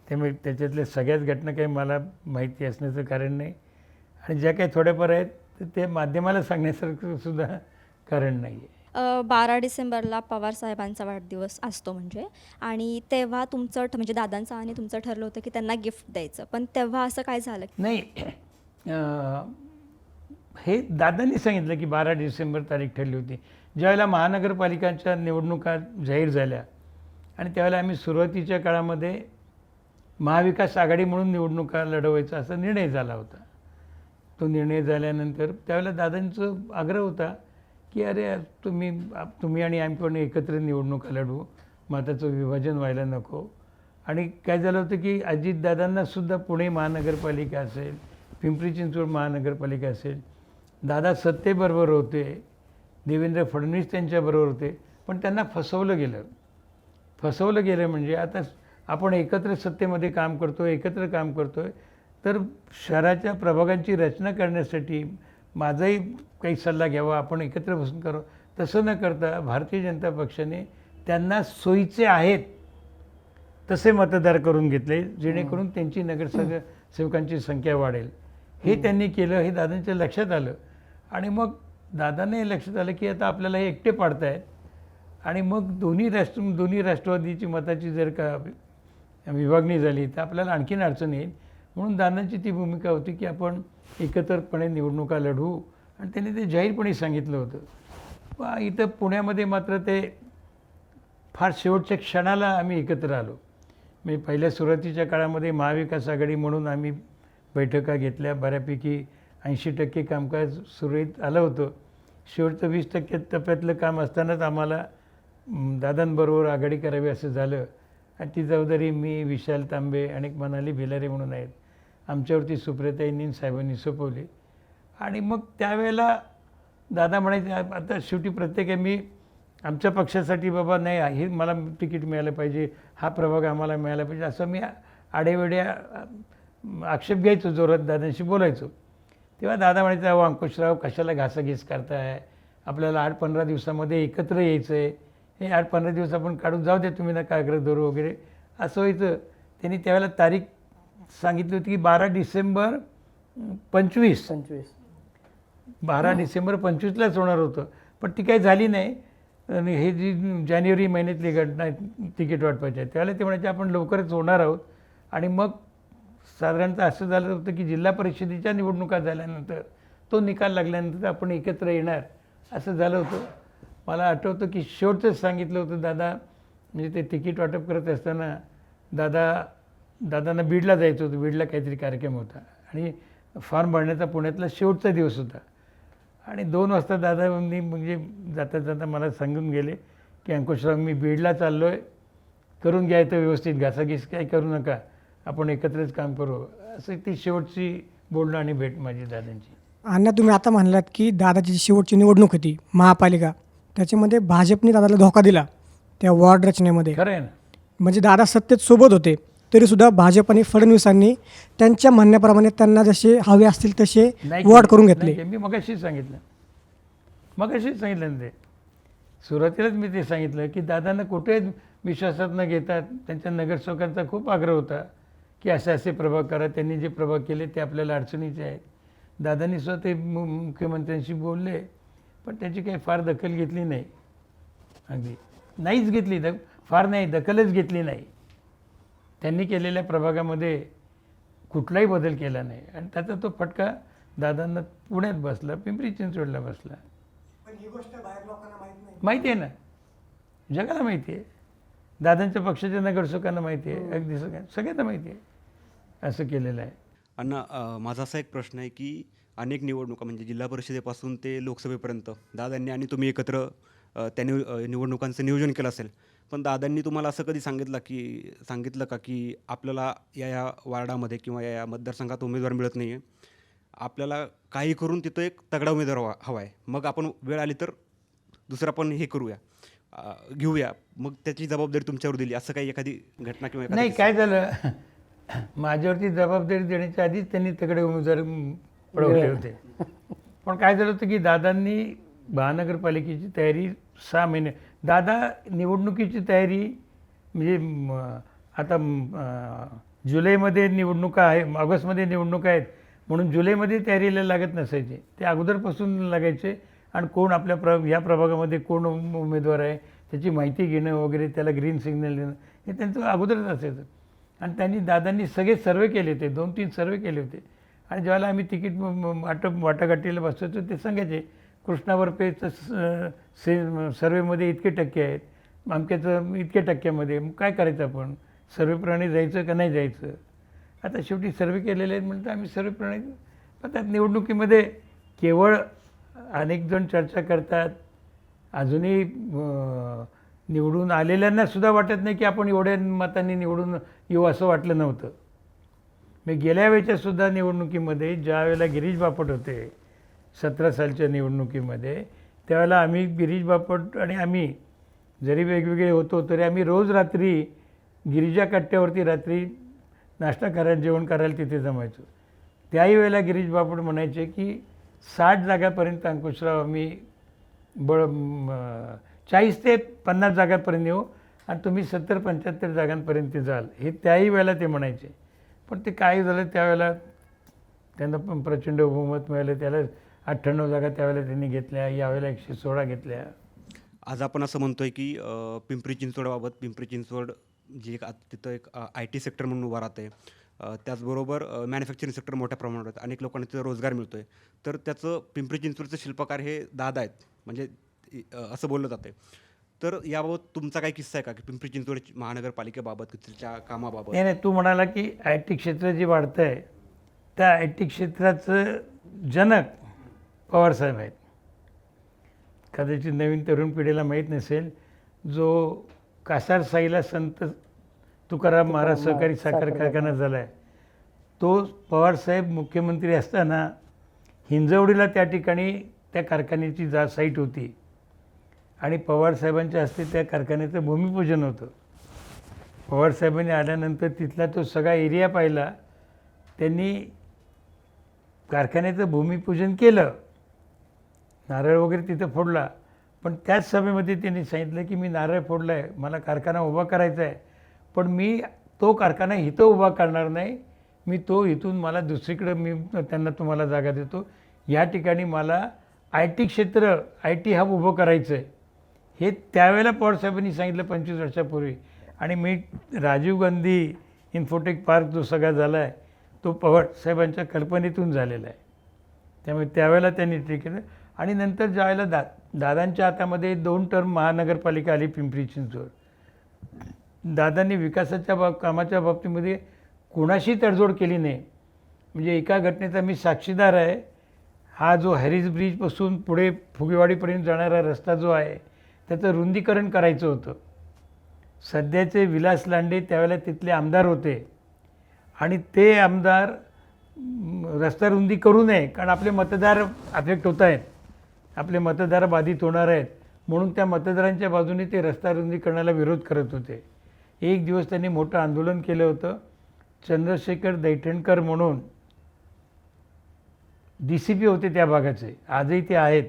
त्यामुळे त्याच्यातल्या सगळ्याच घटना काही मला माहिती असण्याचं कारण नाही. आणि ज्या काही थोड्याफार आहेत तर ते माध्यमाला सांगण्यासारखं सुद्धा कारण नाही आहे. 12 डिसेंबरला पवार साहेबांचा वाढदिवस असतो म्हणजे, आणि तेव्हा तुमचं म्हणजे दादांचं आणि तुमचं ठरलं होतं की त्यांना गिफ्ट द्यायचं, पण तेव्हा असं काय झालं? नाही, हे दादांनी सांगितलं की 12 डिसेंबर तारीख ठरली होती. ज्यावेळेला महानगरपालिकांच्या निवडणुका जाहीर झाल्या आणि त्यावेळेला आम्ही सुरुवातीच्या काळामध्ये महाविकास आघाडी म्हणून निवडणुका लढवायचा असा निर्णय झाला होता. तो निर्णय झाल्यानंतर त्यावेळेला दादांचा आग्रह होता की अरे तुम्ही आणि आम्ही पण एकत्र निवडणुका लढवू, मताचं विभाजन व्हायला नको. आणि काय झालं होतं की अजितदादांनासुद्धा पुणे महानगरपालिका असेल, पिंपरी चिंचवड महानगरपालिका असेल, दादा सत्तेबरोबर होते, देवेंद्र फडणवीस त्यांच्याबरोबर होते, पण त्यांना फसवलं गेलं म्हणजे आता आपण एकत्र सत्तेमध्ये काम करतो आहे, एकत्र काम करतो आहे, तर शहराच्या प्रभागांची रचना करण्यासाठी माझाही काही सल्ला घ्यावा, आपण एकत्र बसून करावं. तसं न करता भारतीय जनता पक्षाने त्यांना सोयीचे आहेत तसे मतदार करून घेतले जेणेकरून त्यांची नगरसेवकांची संख्या वाढेल. हे त्यांनी केलं, हे दादांच्या लक्षात आलं. आणि मग दादांना हे लक्षात आलं की आता आपल्याला हे एकटे पाडतायत आणि मग दोन्ही राष्ट्रवादीची मताची जर का विभागणी झाली तर आपल्याला आणखीन अडचण येईल. म्हणून दादांची ती भूमिका होती की आपण एकत्रपणे निवडणुका लढवू आणि त्यांनी ते जाहीरपणे सांगितलं होतं. इथं पुण्यामध्ये मात्र ते फार शेवटच्या क्षणाला आम्ही एकत्र आलो. म्हणजे पहिल्या सुरुवातीच्या काळामध्ये महाविकास आघाडी म्हणून आम्ही बैठका घेतल्या, बऱ्यापैकी 80% कामकाज सुरळीत आलं होतं. शेवटचं 20% टप्प्यातलं काम असतानाच आम्हाला दादांबरोबर आघाडी करावी असं झालं आणि ती जबाबदारी मी, विशाल तांबे आणि मनाली भिलारे म्हणून आहेत, आमच्यावरती सुप्रियाताईंनी साहेबांनी सोपवली. आणि मग त्यावेळेला दादा म्हणायचे आता शेवटी प्रत्येक मी आमच्या पक्षासाठी बाबा नाही हे मला तिकीट मिळालं पाहिजे, हा प्रभाग आम्हाला मिळाला पाहिजे असं मी आडेवेड्या आक्षेप घ्यायचो, जोरात दादांशी बोलायचो. तेव्हा दादा म्हणायचं अहो अंकुशराव कशाला घासाघीस करताय, आपल्याला 8-15 दिवसामध्ये एकत्र यायचं आहे, हे 8-15 दिवस आपण काढून जाऊ दे, तुम्ही नका आग्रह धरू वगैरे असं व्हायचं. त्यांनी त्यावेळेला तारीख सांगितली होती की 12 डिसेंबर 25 डिसेंबर 25लाच होणार होतं, पण ती काही झाली नाही. आणि हे जी जानेवारी महिन्यातली घटना आहे तिकीट वाटपायची आहे त्यावेळेला ते म्हणायचे आपण लवकरच होणार आहोत. आणि मग साधारणतः असं झालं होतं की जिल्हा परिषदेच्या निवडणुका झाल्यानंतर तो निकाल लागल्यानंतर आपण एकत्र येणार असं झालं होतं. मला आठवतं की शेवटचंच सांगितलं होतं दादा, म्हणजे ते तिकीट वाटप करत असताना दादांना बीडला जायचं होतं, बीडला काहीतरी कार्यक्रम होता आणि फॉर्म भरण्याचा पुण्यातला शेवटचा दिवस होता. आणि 2 वाजता दादांनी म्हणजे जाता जाता मला सांगून गेले की अंकुशराव मी बीडला चाललो आहे, करून घ्या इथं व्यवस्थित, घासाघीस काही करू नका, आपण एकत्रच काम करू. असं ती शेवटची बोलणं आणि भेट माझी दादांची. अण्णा तुम्ही आता म्हणलात की दादाची जी शेवटची निवडणूक होती महापालिका, त्याच्यामध्ये भाजपने दादाला धोका दिला त्या वॉर्ड रचनेमध्ये. खरं आहे ना. म्हणजे दादा सत्तेत सोबत होते तरीसुद्धा भाजप आणि फडणवीसांनी त्यांच्या म्हणण्याप्रमाणे त्यांना जसे हवे असतील तसे वॉर्ड करून घेतले. मी मगाशीच सांगितलं ना ते सुरुवातीलाच मी ते सांगितलं की दादांना कुठे विश्वासात न घेता त्यांच्या नगरसेवकांचा खूप आग्रह होता की असे प्रभाग करा. त्यांनी जे प्रभाग केले ते आपल्याला अडचणीचे आहेत. दादांनी सुद्धा ते मुख्यमंत्र्यांशी बोलले पण त्याची काही फार दखल घेतली नाही, अगदी नाहीच घेतली, दखलच घेतली नाही. त्यांनी केलेल्या प्रभागामध्ये कुठलाही बदल केला नाही आणि त्याचा तो फटका दादांना पुण्यात बसला, पिंपरी चिंचवडला बसला. ही गोष्ट बाहेर लोकांना माहिती आहे ना, जगाला माहिती आहे, दादांच्या पक्षाच्या नगरसेवकांना माहिती आहे, अगदी सगळ्यांना माहिती आहे असं केलेलं आहे. अण्णा माझा असा एक प्रश्न आहे की अनेक निवडणुका म्हणजे जिल्हा परिषदेपासून ते लोकसभेपर्यंत दादांनी आणि तुम्ही एकत्र त्यांनी निवडणुकांचं नियोजन केलं असेल, पण दादांनी तुम्हाला असं कधी सांगितलं का की आपल्याला या वार्डामध्ये किंवा या मतदारसंघात उमेदवार मिळत नाही आहे, आपल्याला काही करून तिथं एक तगडा उमेदवार हवा आहे, मग आपण वेळ आली तर दुसरा पण हे करूया, घेऊया, मग त्याची जबाबदारी तुमच्यावर दिली, असं काही एखादी घटना किंवा नाही. काय झालं, माझ्यावरती जबाबदारी देण्याच्या आधीच त्यांनी तगडे उमेदवार पळवले होते. पण काय झालं होतं की दादांनी महानगरपालिकेची तयारी 6 महिने, दादा निवडणुकीची तयारी म्हणजे आता जुलैमध्ये निवडणुका आहे, ऑगस्टमध्ये निवडणुका आहेत म्हणून जुलैमध्ये तयारीला लागत नसायचे, ते अगोदरपासून लागायचे. आणि कोण आपल्या ह्या प्रभागामध्ये कोण उमेदवार आहे त्याची माहिती घेणं वगैरे, त्याला ग्रीन सिग्नल देणं हे त्यांचं अगोदरच असायचं. आणि दादांनी सगळे सर्वे केले होते, 2-3 सर्वे केले होते. आणि ज्यावेळेला आम्ही तिकीट वाटाघाटीला बसवायचो ते सांगायचे कृष्णावरपेचं सर्वेमध्ये इतके टक्के आहेत, अमक्याचं इतक्या टक्क्यामध्ये, मग काय करायचं आपण, सर्वेप्रमाणे जायचं का नाही जायचं. आता शेवटी सर्वे केलेले आहेत म्हणतात आम्ही सर्वेप्रमाणे. पण त्यात निवडणुकीमध्ये केवळ अनेक जण चर्चा करतात, अजूनही निवडून आलेल्यांनासुद्धा वाटत नाही की आपण एवढ्या मतांनी निवडून येऊ असं वाटलं नव्हतं. मी गेल्या वेळच्यासुद्धा निवडणुकीमध्ये ज्या वेळेला गिरीश बापट होते 17 सालच्या निवडणुकीमध्ये, त्यावेळेला आम्ही गिरीश बापट आणि आम्ही जरी वेगवेगळे होतो तरी आम्ही रोज रात्री गिरिजा कट्ट्यावरती रात्री नाश्ता करायला, जेवण करायला तिथे जमायचो. त्याही वेळेला गिरीश बापट म्हणायचे की 60 जागापर्यंत अंकुशराव आम्ही 40 ते 50 जागापर्यंत येऊ, आणि तुम्ही 70-75 जागांपर्यंत जाल, हे त्याही वेळेला ते म्हणायचे. पण ते काय झालं त्यावेळेला त्यांना पण प्रचंड बहुमत मिळालं. त्याला 98 जागा त्यावेळेला त्यांनी घेतल्या, यावेळेला 116 घेतल्या. आज आपण असं म्हणतोय की पिंपरी चिंचवडबाबत, पिंपरी चिंचवड जी एक तिथं एक IT सेक्टर म्हणून उभा राहते, त्याचबरोबर मॅन्युफॅक्चरिंग सेक्टर मोठ्या प्रमाणात आहे, अनेक लोकांना तिथं रोजगार मिळतोय. तर त्याचं पिंपरी चिंचवडचे शिल्पकार हे दादा आहेत, म्हणजे असं बोललं जाते. तर याबाबत तुमचा काही किस्सा आहे का, की पिंपरी चिंचवड महानगरपालिकेबाबत, की तिच्या कामाबाबत? नाही नाही, तू म्हणाला की IT क्षेत्र जे वाढतं आहे, त्या IT क्षेत्राचं जनक पवारसाहेब आहेत. कदाचित नवीन तरुण पिढीला माहीत नसेल, जो कासारसाईला संत तुकाराम महाराज सहकारी साखर कारखाना झाला आहे, तो पवारसाहेब मुख्यमंत्री असताना हिंजवडीला त्या ठिकाणी त्या कारखान्याची साईट होती आणि पवारसाहेबांच्या हस्ते त्या कारखान्याचं भूमिपूजन होतं. पवारसाहेबांनी आल्यानंतर तिथला तो सगळा एरिया पाहिला. त्यांनी कारखान्याचं भूमिपूजन केलं, नारळ वगैरे तिथं फोडला. पण त्याच सभेमध्ये त्यांनी सांगितलं की मी नारळ फोडला आहे, मला कारखाना उभा करायचा आहे, पण मी तो कारखाना इथं उभा करणार नाही, मी तो इथून मला दुसरीकडं मी त्यांना तुम्हाला जागा देतो, या ठिकाणी मला IT क्षेत्र IT हब उभं करायचं आहे. हे त्यावेळेला पवारसाहेबांनी सांगितलं 25 वर्षापूर्वी. आणि मी राजीव गांधी इन्फोटेक पार्क जो सगळा झाला आहे तो पवारसाहेबांच्या कल्पनेतून झालेला आहे. त्यामुळे त्यावेळेला त्यांनी ते केलं. आणि नंतर ज्यावेळेला दादांच्या हातामध्ये 2 टर्म महानगरपालिका आली पिंपरी चिंचवड, दादांनी विकासाच्या कामाच्या बाबतीमध्ये कोणाशी तडजोड केली नाही. म्हणजे एका घटनेचा मी साक्षीदार आहे. हा जो हॅरिस ब्रिजपासून पुढे फुगेवाडीपर्यंत जाणारा रस्ता जो आहे त्याचं रुंदीकरण करायचं होतं. सध्याचे विलास लांडे त्यावेळेला तिथले आमदार होते आणि ते आमदार रस्ता रुंदी करू नये, कारण आपले मतदार अफेक्ट होत आहेत, आपले मतदार बाधित होणार आहेत, म्हणून त्या मतदारांच्या बाजूने ते रस्ता रुंदीकरणाला विरोध करत होते. एक दिवस त्यांनी मोठं आंदोलन केलं होतं. चंद्रशेखर दैठणकर म्हणून DCP होते त्या भागाचे, आजही ते आहेत,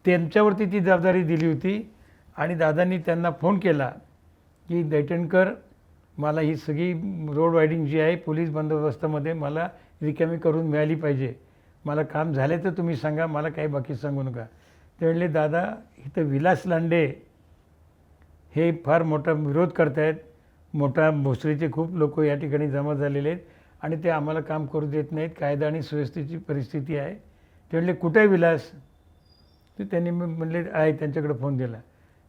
त्यांच्यावरती ती जबाबदारी दिली होती. आणि दादांनी त्यांना फोन केला की दैठणकर, मला ही सगळी रोड वायडिंग जी आहे पोलीस बंदोबस्तामध्ये मला रिकामी करून मिळाली पाहिजे, मला काम झाले तर तुम्ही सांगा, मला काही बाकी सांगू नका. ते म्हणले दादा इथं विलास लांडे हे फार मोठा विरोध करत आहेत, मोठा भोसरीचे खूप लोक या ठिकाणी जमा झालेले आहेत आणि ते आम्हाला काम करू देत नाहीत, कायदा आणि सुव्यवस्थेची परिस्थिती आहे. ते म्हणले कुठे आहे विलास? तर त्यांनी म्हणले आहे, त्यांच्याकडे फोन दिला.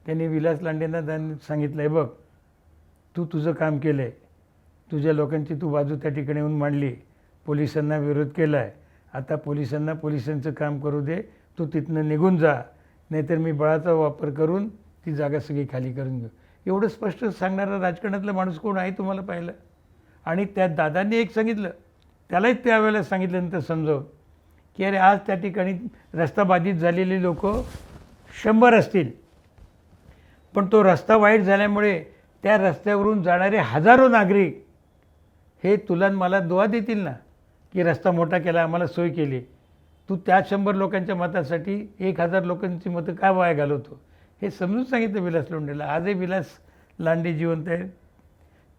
त्यांनी विलास लांडेंना सांगितलं आहे, बघ तू तुझं काम केलं आहे, तुझ्या लोकांची तू बाजू त्या ठिकाणी येऊन मांडली, पोलिसांना विरोध केला आहे, आता पोलिसांचं काम करू दे, तू तिथनं निघून जा, नाहीतर मी बळाचा वापर करून ती जागा सगळी खाली करून घेऊ. एवढं स्पष्ट सांगणारा राजकारणातला माणूस कोण आहे तुम्हाला पाहिलं? आणि त्या दादांनी एक सांगितलं, त्यालाही त्यावेळेला सांगितल्यानंतर समजावं की अरे आज त्या ठिकाणी रस्ता बाधित झालेले लोक 100 असतील, पण तो रस्ता वाईट झाल्यामुळे त्या रस्त्यावरून जाणारे हजारो नागरिक हे तुला मला दुआ देतील ना की रस्ता मोठा केला, आम्हाला सोय केली. तू त्या 100 लोकांच्या मतासाठी 1000 लोकांची मतं काय वाया घालवतो? हे समजून सांगितलं विलास लांडेला. आजही विलास लांडे जिवंत आहेत.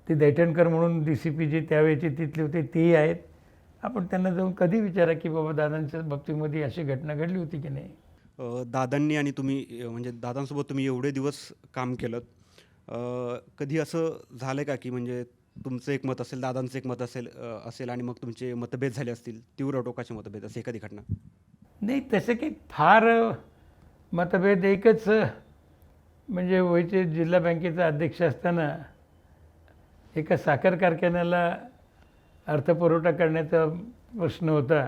ते दैठणकर म्हणून DCP जे त्यावेळेचे तिथले होते तेही आहेत. आपण त्यांना जाऊन कधी विचारा की बाबा दादांच्या बाबतीमध्ये अशी घटना घडली होती की नाही. दादांनी आणि तुम्ही म्हणजे दादांसोबत तुम्ही एवढे दिवस काम केलं, कधी असं झालं का की म्हणजे तुमचं एक मत असेल, दादांचं एक मत असेल आणि मग तुमचे मतभेद झाले असतील, तीव्र टोकाचे मतभेद, असे एखादी घटना? नाही, तसं काही फार मतभेद एकच, म्हणजे वयचे जिल्हा बँकेचा अध्यक्ष असताना एका साखर कारखान्याला अर्थपुरवठा करण्याचा प्रश्न होता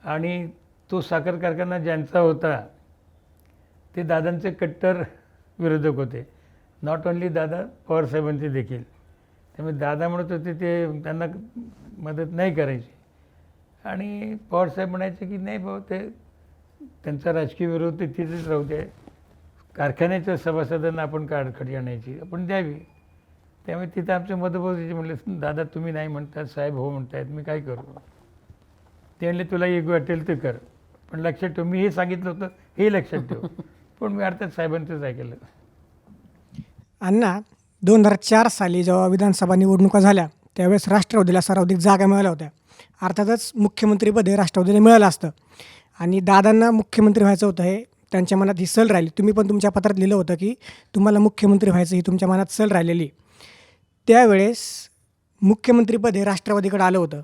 आणि तो साखर कारखाना ज्यांचा होता ते दादांचे कट्टर विरोधक होते. नॉट ओन्ली दादा, पवारसाहेबांचे देखील. त्यामुळे दादा म्हणत होते ते त्यांना मदत नाही करायची आणि पवारसाहेब म्हणायचे की नाही बाबा, ते त्यांचा राजकीय विरोध ते तिथेच राहू दे, कारखान्याच्या सभासदांना आपण काढखडी आणायची, आपण द्यावी. त्यामुळे तिथं आमचे मतभेद म्हणले, दादा तुम्ही नाही म्हणतात, साहेब हो म्हणतायत, मी काय करू? ते म्हणले तुला एक वाटेल ते कर, पण लक्षात ठेव मी हे सांगितलं होतं हे लक्षात ठेव. पण मी अर्थात साहेबांचंच ऐकलं. अण्णा 2004 साली जेव्हा विधानसभा निवडणुका झाल्या त्यावेळेस राष्ट्रवादीला सर्वाधिक जागा मिळाल्या होत्या. अर्थातच मुख्यमंत्रीपद हे राष्ट्रवादीला मिळालं असतं आणि दादांना मुख्यमंत्री व्हायचं होतं हे त्यांच्या मनात ही सल राहिली. तुम्ही पण तुमच्या पत्रात लिहिलं होतं की तुम्हाला मुख्यमंत्री व्हायचं ही तुमच्या मनात सल राहिलेली. त्यावेळेस मुख्यमंत्रीपद हे राष्ट्रवादीकडे आलं होतं,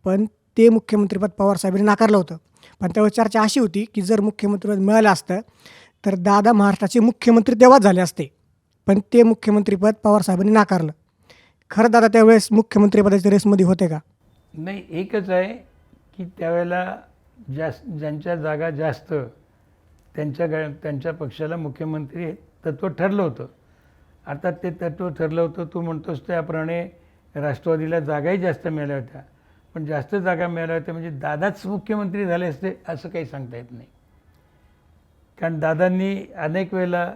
पण ते मुख्यमंत्रीपद पवारसाहेबांनी नाकारलं होतं. पण त्यावेळेस चर्चा अशी होती की जर मुख्यमंत्रीपद मिळालं असतं तर दादा महाराष्ट्राचे मुख्यमंत्री तेव्हाच झाले असते, पण ते मुख्यमंत्रीपद पवारसाहेबांनी नाकारलं. खरं दादा त्यावेळेस मुख्यमंत्रीपदाच्या रेसमध्ये होते का? नाही, एकच आहे की त्यावेळेला ज्यांच्या जागा जास्त त्यांच्या पक्षाला मुख्यमंत्री तत्त्व ठरलं होतं. अर्थात ते तत्त्व ठरलं होतं, तू म्हणतोस त्याप्रमाणे राष्ट्रवादीला जागाही जास्त मिळाल्या होत्या, पण जास्त जागा मिळाल्या होत्या म्हणजे दादाच मुख्यमंत्री झाले असते असं काही सांगता येत नाही. कारण दादांनी अनेक वेळेला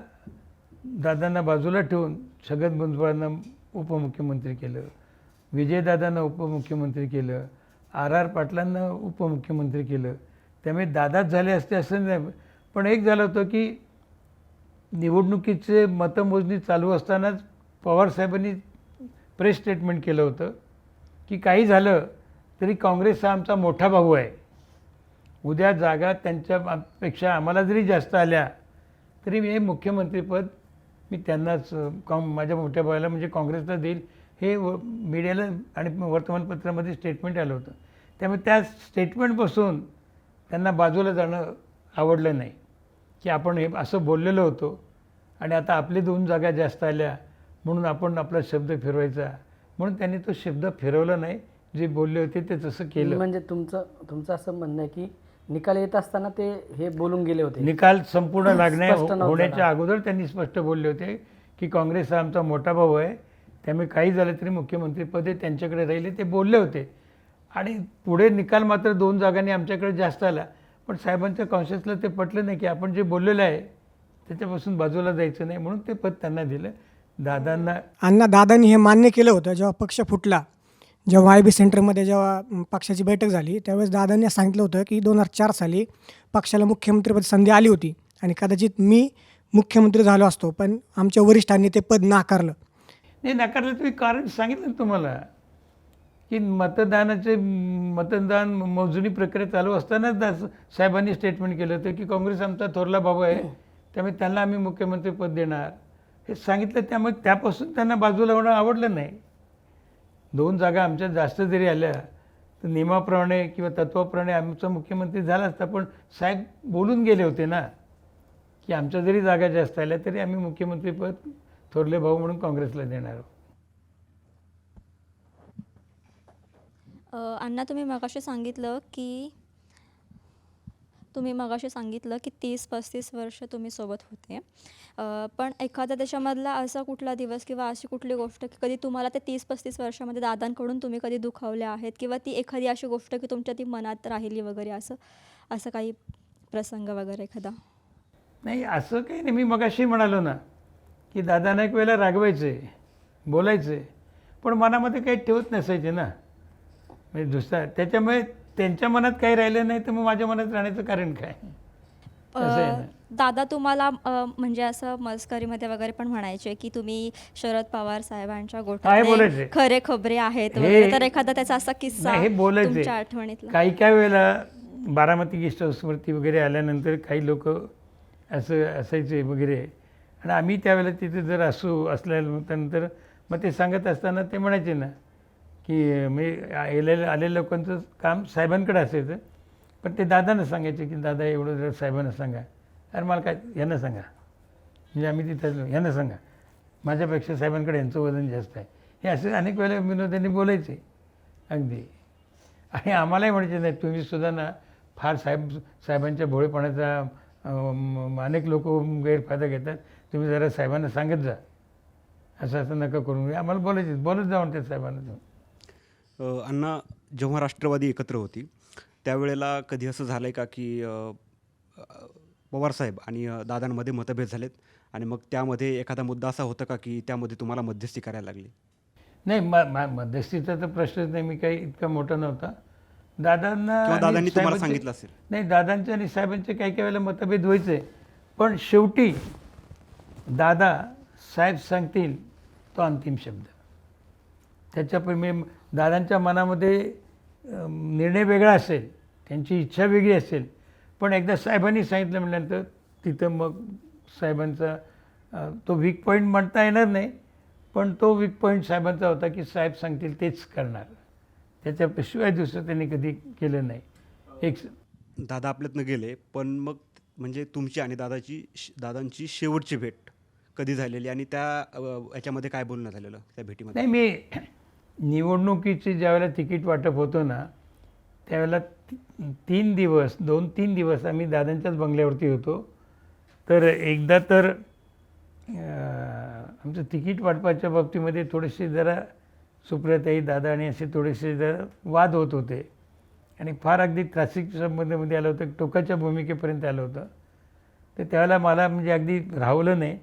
दादांना बाजूला ठेवून छगन भुजबळांना उपमुख्यमंत्री केलं, विजयदादांना उपमुख्यमंत्री केलं, आर पाटलांना उपमुख्यमंत्री केलं. त्यामुळे दादाच झाले असते असं नाही. पण एक झालं होतं की निवडणुकीचे मतमोजणी चालू असतानाच पवारसाहेबांनी प्रेस स्टेटमेंट केलं होतं की काही झालं तरी काँग्रेस हा आमचा मोठा भाऊ आहे. उद्या जागा त्यांच्यापेक्षा आम्हाला जरी जास्त आल्या तरी हे मुख्यमंत्रीपद मी त्यांनाच माझ्या मोठ्या भावाला म्हणजे काँग्रेसला देईल हे मीडियाला आणि वर्तमानपत्रामध्ये स्टेटमेंट आलं होतं. त्यामुळे त्या स्टेटमेंटपासून त्यांना बाजूला जाणं आवडलं नाही की आपण हे असं बोललेलो होतो आणि आता आपले 2 जागा जास्त आल्या म्हणून आपण आपला शब्द फिरवायचा, म्हणून त्यांनी तो शब्द फिरवला नाही. जे बोलले होते ते तसं केलं. म्हणजे तुमचं असं म्हणणं आहे की निकाल येत असताना ते हे बोलून गेले होते. निकाल संपूर्ण लागण्या स्पष्ट नव्हतं होण्याच्या अगोदर त्यांनी स्पष्ट बोलले होते की काँग्रेस हा आमचा मोठा भाऊ आहे, त्यामुळे काही झालं तरी मुख्यमंत्रीपद हे त्यांच्याकडे राहिले ते बोलले होते. आणि पुढे निकाल मात्र 2 जागांनी आमच्याकडे जास्त आला, पण साहेबांच्या कॉन्शियसला ते पटलं नाही की आपण जे बोललेलं आहे त्याच्यापासून बाजूला जायचं नाही, म्हणून ते पद त्यांना दिलं. दादांनी हे मान्य केलं होतं जेव्हा पक्ष फुटला, जेव्हा IB सेंटरमध्ये जेव्हा पक्षाची बैठक झाली त्यावेळेस दादांनी सांगितलं होतं की 2004 साली पक्षाला मुख्यमंत्रीपद संधी आली होती आणि कदाचित मी मुख्यमंत्री झालो असतो, पण आमच्या वरिष्ठांनी ते पद नाकारलं. नाही, नाकारलं तुम्ही कारण सांगितलं तुम्हाला की मतदान मोजणी प्रक्रिया चालू असतानाच साहेबांनी स्टेटमेंट केलं होतं की काँग्रेस आमचा थोरला भाऊ आहे, त्यामुळे त्यांना आम्ही मुख्यमंत्रीपद देणार हे सांगितलं. त्यामुळे त्यापासून त्यांना बाजूला होणं आवडलं नाही. 2 जागा आमच्या जास्त जरी आल्या तर नियमाप्रमाणे किंवा तत्वाप्रमाणे आमचा मुख्यमंत्री झाला असता, पण साहेब बोलून गेले होते ना की आमच्या जरी जागा जास्त आल्या तरी आम्ही मुख्यमंत्रीपद थोरले भाऊ म्हणून काँग्रेसला देणार आहोत. अण्णा तुम्ही मगाशी सांगितलं की 30-35 वर्ष तुम्ही सोबत होते, पण एखादा त्याच्यामधला असा कुठला दिवस किंवा अशी कुठली गोष्ट की कधी तुम्हाला ते 30-35 वर्षामध्ये दादांकडून तुम्ही कधी दुखावल्या आहेत किंवा ती एखादी अशी गोष्ट की तुमच्या ती मनात राहिली वगैरे असं काही प्रसंग वगैरे एखादा? नाही, असं काही नाही. मी मगाशी म्हणालो ना की दादांना एक वेळेला रागवायचे, बोलायचे, पण मनामध्ये काही ठेवत नसायचे ना. म्हणजे दुसरा त्याच्यामुळे त्यांच्या मनात काही राहिलं नाही तर मग माझ्या मनात राहण्याचं कारण काय? असं आहे ना. दादा तुम्हाला म्हणजे असं मस्करीमध्ये वगैरे पण म्हणायचे की तुम्ही शरद पवार साहेबांच्या काय बोलायचे? गोष्टी खरे खबरे आहेत हे- वगैरे, तर एखादा त्याचा असा किस्सा नाही, हे बोलायचे. तुमच्या आठवणीतला? काही वेळेला बारामती गेस्ट हाऊसवरती वगैरे आल्यानंतर काही लोक असं असायचे वगैरे, आणि आम्ही त्यावेळेला तिथे जर असल्यानंतर मग ते सांगत असताना ते म्हणायचे ना की मी आलेल्या लोकांचं काम साहेबांकडे असायचं, पण ते दादांना सांगायचे की दादा एवढं जर साहेबांना सांगा. अरे मला काय, यांना सांगा, म्हणजे आम्ही तिथं यांना सांगा, माझ्यापेक्षा साहेबांकडे यांचं वजन जास्त आहे. हे असे अनेक वेळेला विनोदांनी बोलायचे अगदी. आणि आम्हालाही म्हणायचे नाही तुम्ही सुद्धा ना फार साहेबांच्या भोळेपणाचा अनेक लोक गैरफायदा घेतात, तुम्ही जरा साहेबांना सांगत जा, असं नका करून. आम्हाला बोलत जा म्हणतात साहेबांना. अण्णा, जेव्हा राष्ट्रवादी एकत्र होती त्यावेळेला कधी असं झालं आहे का की पवारसाहेब आणि दादांमध्ये मतभेद झालेत आणि मग त्यामध्ये एखादा मुद्दा असा होता का की त्यामध्ये तुम्हाला मध्यस्थी करायला लागली? नाही, मध्यस्थीचा तर प्रश्नच नाही. मी काही इतका मोठा नव्हता. दादांनी तुम्हाला सांगितलं असेल? नाही, दादांचे आणि साहेबांचे काही वेळेला मतभेद व्हायचे, पण शेवटी दादा साहेब सांगतील तो अंतिम शब्द. त्याच्यापूर्वी दादांच्या मनामध्ये निर्णय वेगळा असेल, त्यांची इच्छा वेगळी असेल, पण एकदा साहेबांनी सांगितलं म्हटल्यानंतर तिथं मग साहेबांचा तो वीक पॉईंट म्हणता येणार नाही, पण तो वीक पॉईंट साहेबांचा होता की साहेब सांगतील तेच करणार. त्याच्याशिवाय दुसरं त्यांनी कधी केलं नाही. एक दादा आपल्यातनं गेले, पण मग म्हणजे तुमची आणि दादांची शेवटची भेट कधी झालेली आणि त्या याच्यामध्ये काय बोलणं झालेलं त्या भेटीमध्ये? नाही, मी निवडणुकीची ज्यावेळेला तिकीट वाटप होतं ना, त्यावेळेला 2-3 दिवस आम्ही दादांच्याच बंगल्यावरती होतो. तर एकदा तर आमचं तिकीट वाटपाच्या बाबतीमध्ये थोडेसे जरा सुप्रियाताई, दादा आणि असे थोडेसे जरा वाद होत होते आणि फार अगदी त्रासिक संबंधामध्ये आलं होतं, टोकाच्या भूमिकेपर्यंत आलं होतं. तर त्यावेळेला मला म्हणजे अगदी राहवलं नाही.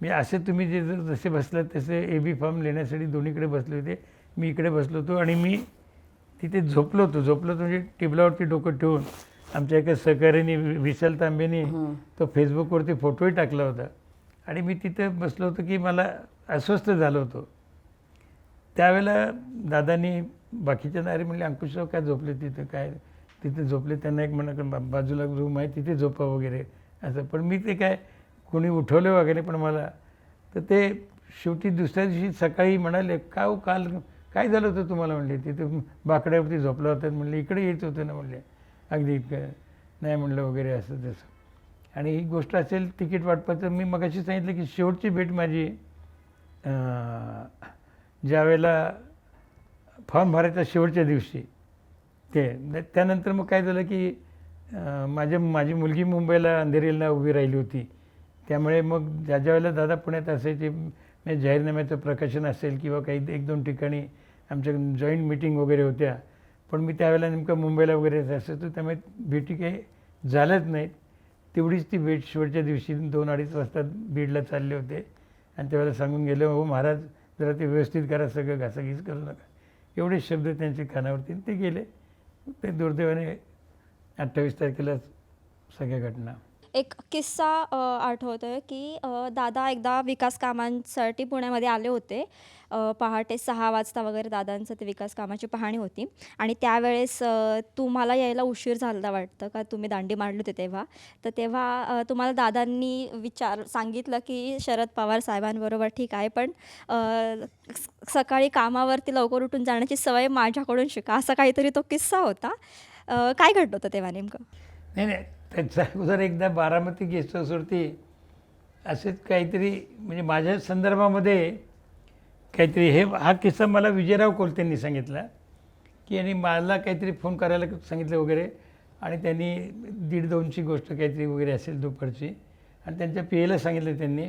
मी असे तुम्ही जसे बसलात तसे AB फॉर्म लेण्यासाठी दोन्हीकडे बसले होते. मी इकडे बसलो होतो आणि मी तिथे झोपलो होतो म्हणजे टेबलावरती डोकं ठेवून. आमच्या एका सहकार्याने विशाल तांबेने तो फेसबुकवरती फोटोही टाकला होता आणि मी तिथे बसलो होतो की मला अस्वस्थ झालो होतो. त्यावेळेला दादांनी बाकीच्या नारे म्हणले, अंकुशराव काय झोपले तिथं, काय तिथे झोपले, त्यांना एक म्हणा बाजूला रूम आहे तिथे झोपा वगैरे असं. पण मी ते काय कोणी उठवलं वगैरे, पण मला तर ते शेवटी दुसऱ्या दिवशी सकाळी म्हणाले, का हो काल काय झालं होतं तुम्हाला, म्हणले तिथे बाकड्यावरती झोपला होता, म्हणले इकडे यायचं होतं ना, म्हणले अगदी इतकं नाही म्हणलं वगैरे असं तसं. आणि ही गोष्ट असेल तिकीट वाटपाचं, मी मगाशी सांगितलं की शेवटची भेट माझी ज्यावेळेला फॉर्म भरायचा शेवटच्या दिवशी त्यानंतर मग काय झालं की माझी मुलगी मुंबईला अंधेरीला उभी राहिली होती. त्यामुळे मग ज्या वेळेला दादा पुण्यात असायचे, म्हणजे जाहीरनाम्याचं प्रकाशन असेल किंवा काही 1-2 ठिकाणी आमच्या जॉईंट मीटिंग वगैरे होत्या, पण मी त्यावेळेला नेमकं मुंबईला वगैरे असायचो, त्यामुळे भेटी काही झाल्याच नाहीत. तेवढीच ती भेट शेवटच्या दिवशी 2-2:30 वाजता बीडला चालले होते आणि त्यावेळेला सांगून गेले, हो महाराज जरा ते व्यवस्थित करा, सगळं घासाघीस करू नका, एवढे शब्द त्यांचे कानावरती. ते गेले. ते दुर्दैवाने 28 तारखेला सगळ्या घटना. एक किस्सा आठवतोय की दादा एकदा विकास कामांसाठी पुण्यामध्ये आले होते. पहाटे 6 वाजता वगैरे दादांचं ते विकास कामाची पाहणी होती आणि त्यावेळेस तुम्हाला यायला उशीर झाला वाटतं का, तुम्ही दांडी मारली होती तेव्हा. तर तेव्हा तुम्हाला दादांनी सांगितलं की शरद पवार साहेबांबरोबर ठीक आहे, पण सकाळी कामावरती लवकर उठून जाण्याची सवय माझ्याकडून शिका, असा काहीतरी तो किस्सा होता. काय घडलं होतं तेव्हा नेमकं? नाही, त्याच्या अगोदर एकदा बारामती गेस्ट हाऊसवरती असेच काहीतरी म्हणजे माझ्या संदर्भामध्ये काहीतरी हा किस्सा मला विजयराव कोलतेंनी सांगितला की आणि मला काहीतरी फोन करायला सांगितलं वगैरे आणि त्यांनी 1:30-2ची गोष्ट काहीतरी वगैरे असेल दुपारची आणि त्यांच्या PAला सांगितलं त्यांनी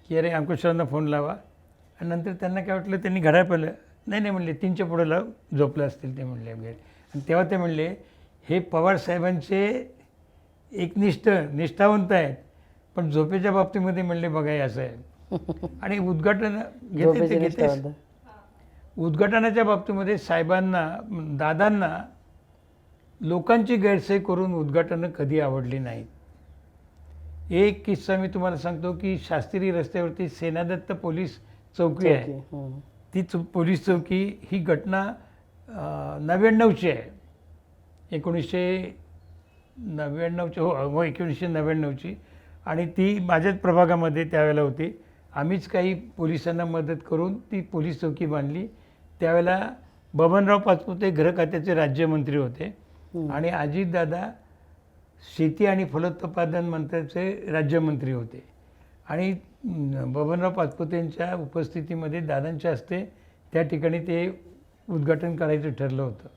की अरे अंकुशरावांना फोन लावा. आणि नंतर त्यांना काय वाटलं, त्यांनी घड्याळ पाहिलं, नाही म्हणले 3च्या पुढे लाव, झोपलं असतील ते म्हणले वगैरे. आणि तेव्हा ते म्हणले, हे पवार साहेबांचे निष्ठावंत आहेत, पण झोपेच्या बाबतीमध्ये म्हणले बघा हे असं आहे. आणि उद्घाटनाच्या बाबतीमध्ये साहेबांना, दादांना लोकांची गैरसोय करून उद्घाटनं कधी आवडली नाहीत. एक किस्सा मी तुम्हाला सांगतो की शास्त्री रस्त्यावरती सेनादत्त पोलीस चौकी आहे, ती पोलीस चौकी, ही घटना 99ची आहे, 1999ची, हो 1999ची. आणि ती माझ्याच प्रभागामध्ये त्यावेळेला होती. आम्हीच काही पोलिसांना मदत करून ती पोलीस चौकी बांधली. त्यावेळेला बबनराव पाचपुते गृह खात्याचे राज्यमंत्री होते आणि अजितदादा शेती आणि फलोत्पादन मंत्र्याचे राज्यमंत्री होते. आणि बबनराव पाचपुतेंच्या उपस्थितीमध्ये दादांच्या हस्ते त्या ठिकाणी ते उद्घाटन करायचं ठरलं होतं.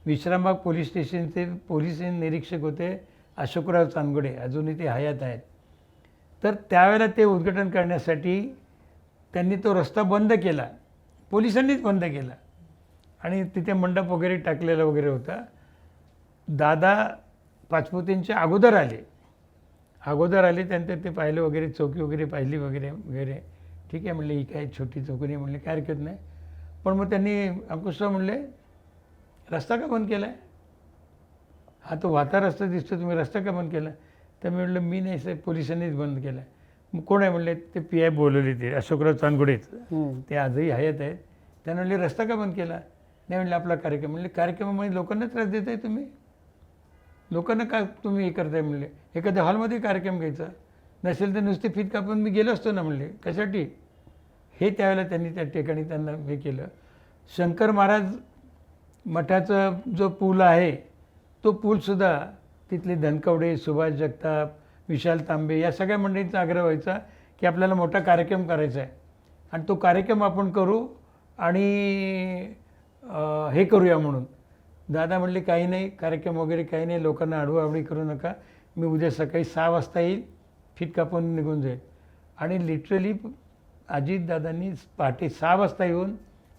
विश्रामबाग पोलीस स्टेशनचे पोलीस निरीक्षक होते अशोकराव चांदगडे, अजूनही ते हयात आहेत. तर त्यावेळेला ते उद्घाटन करण्यासाठी त्यांनी तो रस्ता बंद केला, पोलिसांनीच बंद केला आणि तिथे मंडप वगैरे टाकलेला वगैरे होता. दादा पाचपुतेंच्या अगोदर आले, त्यानंतर ते पाहिलं वगैरे, चौकी वगैरे पाहिली वगैरे. ठीक आहे म्हणले, ही काय छोटी चौकी नाही म्हणले, काय हरकत नाही. पण मग त्यांनी अंकुशराव म्हणले, रस्ता का बंद केला आहे, हा तो वाहता रस्ता दिसतो, तुम्ही रस्ता का बंद केला. तर मी म्हटलं, मी नाही साहेब, पोलिसांनीच बंद केला. मग कोण आहे म्हणले, ते पी आय बोलवले ते अशोकराव चांदगुडेच, हम्म. ते आजही हयात आहेत. त्यांना म्हणले रस्ता का बंद केला? नाही म्हणले आपला कार्यक्रम. म्हणले कार्यक्रमामध्ये लोकांना त्रास देताय तुम्ही, लोकांना का तुम्ही हे करताय? म्हणले एखाद्या हॉलमध्ये कार्यक्रम घ्यायचा, नसेल तर नुसते फीत कापून मी गेलो असतो ना. म्हणले कशासाठी? हे त्यावेळेला त्यांनी त्या ठिकाणी त्यांना हे केलं. शंकर महाराज मठाचा जो पूल आहे, तो पूलसुद्धा तिथले धनकवडे, सुभाष जगताप, विशाल तांबे या सगळ्या मंडळींचा आग्रह व्हायचा की आपल्याला मोठा कार्यक्रम करायचा आहे आणि तो कार्यक्रम आपण करू आणि हे करूया म्हणून. दादा म्हणले काही नाही, कार्यक्रम वगैरे काही नाही, लोकांना आडवाआवडी करू नका, मी उद्या सकाळी 6 वाजता येईल, फीत कापून निघून जाईल. आणि लिटरली अजितदादांनी पहाटे 6 वाजता येऊन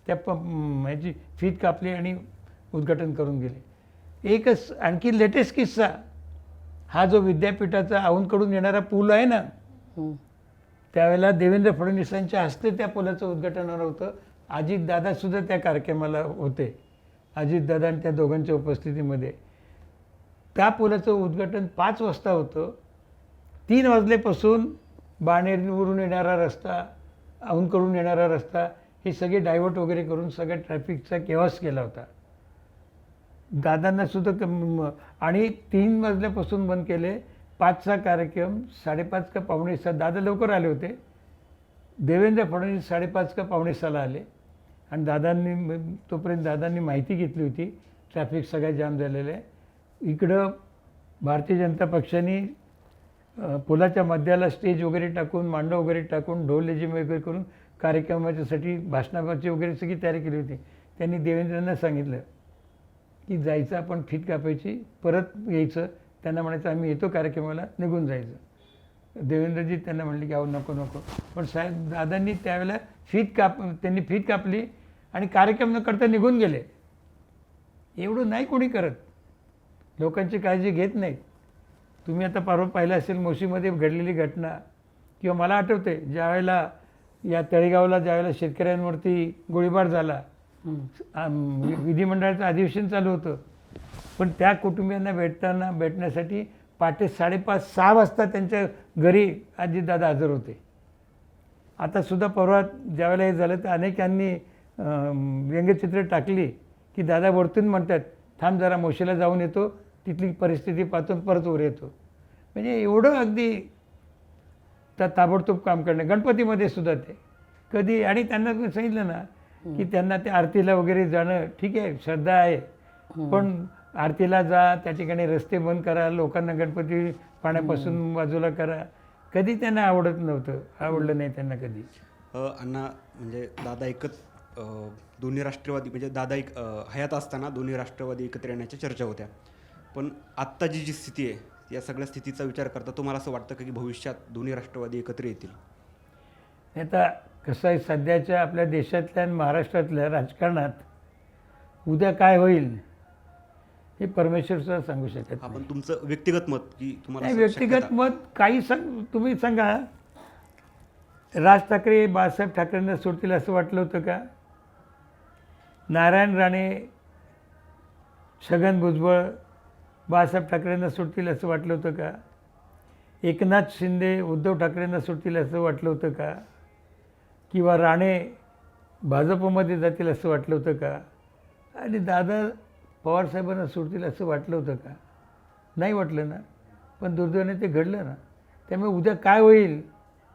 त्या ह्याची फीत कापली आणि उद्घाटन करून गेले. एकच आणखी लेटेस्ट किस्सा, हा जो विद्यापीठाचा औंधकडून येणारा पूल आहे ना, हम्म. त्यावेळेला देवेंद्र फडणवीसांच्या हस्ते त्या पुलाचं उद्घाटन होणार होतं. अजितदादासुद्धा त्या कार्यक्रमाला होते, अजितदादा आणि त्या दोघांच्या उपस्थितीमध्ये. त्या पुलाचं उद्घाटन 5 वाजता होतं. 3 वाजल्यापासून बाणेरवरून येणारा रस्ता, औंधकडून येणारा रस्ता, हे सगळे डायव्हर्ट वगैरे करून सगळ्या ट्रॅफिकचा केव्हाच केला होता. दादांनासुद्धा आणि 3 वाजल्यापासून बंद केले. 5चा कार्यक्रम 5:30 का 5:45, दादा लवकर आले होते. देवेंद्र फडणवीस 5:30 का 5:45 आले आणि दादांनी तोपर्यंत दादांनी माहिती घेतली होती ट्रॅफिक सगळ्या जाम झालेलं आहे. इकडं भारतीय जनता पक्षाने पुलाच्या मध्याला स्टेज वगैरे टाकून, मांडव वगैरे टाकून, ढोल लेझिम वगैरे करून कार्यक्रमाच्यासाठी भाषणाची वगैरे सगळी तयारी केली होती. त्यांनी देवेंद्रांना सांगितलं की जायचं, आपण फीत कापायची, परत यायचं. त्यांना म्हणायचं आम्ही येतो कार्यक्रमाला, निघून जायचं. देवेंद्रजी त्यांना म्हणले की अहो नको नको. पण साहेब दादांनी त्यावेळेला त्यांनी फीत कापली आणि कार्यक्रम न करता निघून गेले. एवढं नाही कोणी करत, लोकांची काळजी घेत नाहीत. तुम्ही आता परवा पाहिलं असेल मोशीमध्ये घडलेली घटना, किंवा मला आठवते ज्यावेळेला या तळेगावला ज्यावेळेला शेतकऱ्यांवरती गोळीबार झाला, विधिमंडळाचं अधिवेशन चालू होतं, पण त्या कुटुंबियांना भेटण्यासाठी पहाटे 5:30-6 वाजता त्यांच्या घरी अजितदादा हजर होते. आता सुद्धा परवा ज्यावेळेला हे झालं तर अनेकांनी व्यंगचित्र टाकली की दादा वरतून म्हणतात थांब जरा मोशीला जाऊन येतो, तिथली परिस्थिती पाहतो परत वर येतो. म्हणजे एवढं अगदी ताबडतोब काम करणं. गणपतीमध्ये सुद्धा ते कधी, आणि त्यांना सांगितलं ना की त्यांना त्या आरतीला वगैरे जाणं ठीक आहे, श्रद्धा आहे, पण आरतीला जा, त्या ठिकाणी रस्ते बंद करा, लोकांना गणपती पाण्यापासून बाजूला करा, कधी त्यांना आवडत नव्हतं, आवडलं नाही त्यांना कधी. अण्णा म्हणजे दादा दोन्ही राष्ट्रवादी म्हणजे दादा हयात असताना दोन्ही राष्ट्रवादी एकत्र येण्याच्या चर्चा होत्या, पण आत्ताची जी स्थिती आहे या सगळ्या स्थितीचा विचार करता तुम्हाला असं वाटतं का की भविष्यात दोन्ही राष्ट्रवादी एकत्र येतील? आता कसं आहे, सध्याच्या आपल्या देशातल्या आणि महाराष्ट्रातल्या राजकारणात उद्या काय होईल हे परमेश्वरसुद्धा सांगू शकत नाही. आपण तुमचं व्यक्तिगत मत की तुम्हाला नाही, असं व्यक्तिगत शक्यता- मत काही तुम्ही सांगा. राज ठाकरे बाळासाहेब ठाकरेंना सोडतील असं वाटलं होतं का? नारायण राणे, छगन भुजबळ बाळासाहेब ठाकरेंना सोडतील असं वाटलं होतं का? एकनाथ शिंदे उद्धव ठाकरेंना सोडतील असं वाटलं होतं का? किंवा राणे भाजपमध्ये जातील असं वाटलं होतं का? आणि दादा पवारसाहेबांना सोडतील असं वाटलं होतं का? नाही वाटलं ना. पण दुर्दैवाने ते घडलं ना. त्यामुळे उद्या काय होईल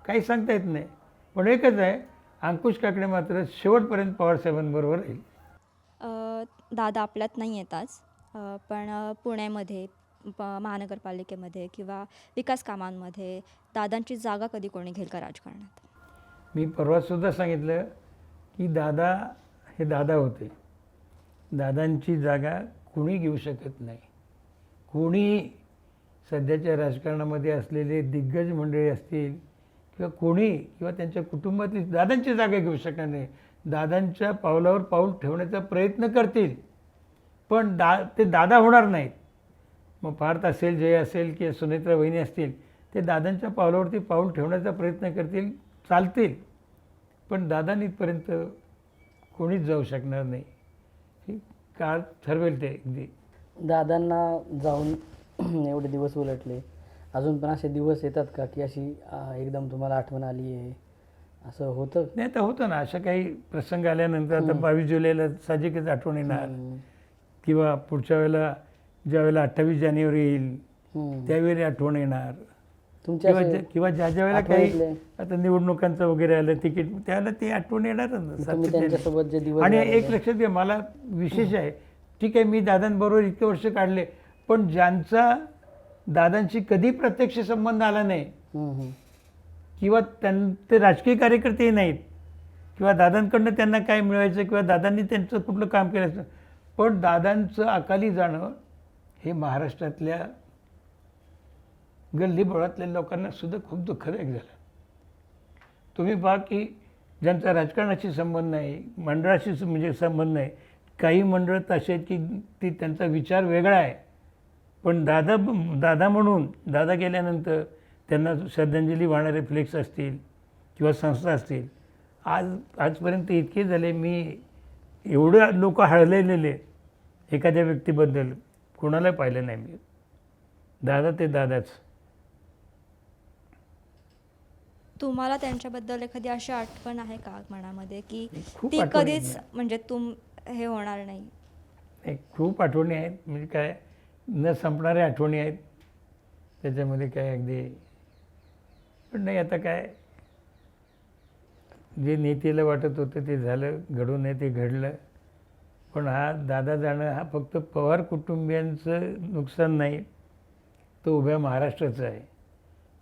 काही सांगता येत नाही. पण एकच आहे, अंकुश काकडे मात्र शेवटपर्यंत पवारसाहेबांबरोबर राहील. दादा आपल्यात नाही येताच, पण पुण्यामध्ये महानगरपालिकेमध्ये किंवा विकास कामांमध्ये दादांची जागा कधी कोणी घेईल का राजकारणात? मी परवासुद्धा सांगितलं की दादा हे दादा होते, दादांची जागा कोणी घेऊ शकत नाही. कोणी सध्याच्या राजकारणामध्ये असलेले दिग्गज मंडळी असतील किंवा कोणी किंवा त्यांच्या कुटुंबातली दादांची जागा घेऊ शकणार नाही. दादांच्या पावलावर पाऊल ठेवण्याचा प्रयत्न करतील, पण ते दादा होणार नाहीत. मग पार्थ असेल, जय असेल किंवा सुनेत्रा वहिनी असतील, ते दादांच्या पावलावरती पाऊल ठेवण्याचा प्रयत्न करतील, चालतील, पण दादांनीपर्यंत कोणीच जाऊ शकणार नाही. ही काळ ठरवेल ते. अगदी दादांना जाऊन एवढे दिवस उलटले अजून पण असे दिवस येतात का की अशी एकदम तुम्हाला आठवण आली आहे असं होतं? नाही तर होतं ना, अशा काही प्रसंग आल्यानंतर आता 22 जुलैला साहजिकच आठवण येणार, किंवा पुढच्या वेळेला ज्या वेळेला 28 जानेवारी येईल त्यावेळी आठवण येणार, तुमच्या किंवा किंवा ज्या ज्या वेळेला काही आठवणीतले आता निवडणुकांचं वगैरे आलं तिकीट, त्यावेळेला ते आठवण येणारच ना तुम्ही सातत्याने. त्यांच्यासोबत जे दिवस आणि घालवले. एक लक्षात घ्या, मला विशेष आहे, ठीक आहे मी दादांबरोबर इतके वर्ष काढले, पण ज्यांचा दादांशी कधी प्रत्यक्ष संबंध आला नाही, किंवा ते राजकीय कार्यकर्तेही नाहीत, किंवा दादांकडनं त्यांना काय मिळवायचं, किंवा दादांनी त्यांचं कुठलं काम केलं असतं, पण दादांचं अकाली जाणं हे महाराष्ट्रातल्या गल्लीबोळातल्या लोकांना सुद्धा खूप दुःखदायक झालं. तुम्ही पहा की ज्यांचा राजकारणाशी संबंध नाही, मंडळाशी म्हणजे संबंध नाही, काही मंडळ तसे आहेत की ती त्यांचा विचार वेगळा आहे, पण दादा म्हणून दादा गेल्यानंतर त्यांना श्रद्धांजली वाहणारे फ्लेक्स असतील किंवा संस्था असतील, आजपर्यंत इतके झाले, मी एवढे लोक हळलेले एखाद्या व्यक्तीबद्दल कोणाला पाहिलं नाही मी. दादा ते दादाच. तुम्हाला त्यांच्याबद्दल एखादी अशी आठवण आहे का मनामध्ये की खूप ती आठवणी कधीच आहेत. म्हणजे हे होणार नाही? नाही, खूप आठवणी आहेत, म्हणजे काय न संपणाऱ्या आठवणी आहेत त्याच्यामध्ये, काय अगदी. पण नाही, आता काय जे नेत्याला वाटत होतं ते झालं, घडू नये ते घडलं. पण हा दादा जाणं हा फक्त पवार कुटुंबियांचं नुकसान नाही, तो उभ्या महाराष्ट्राचं आहे.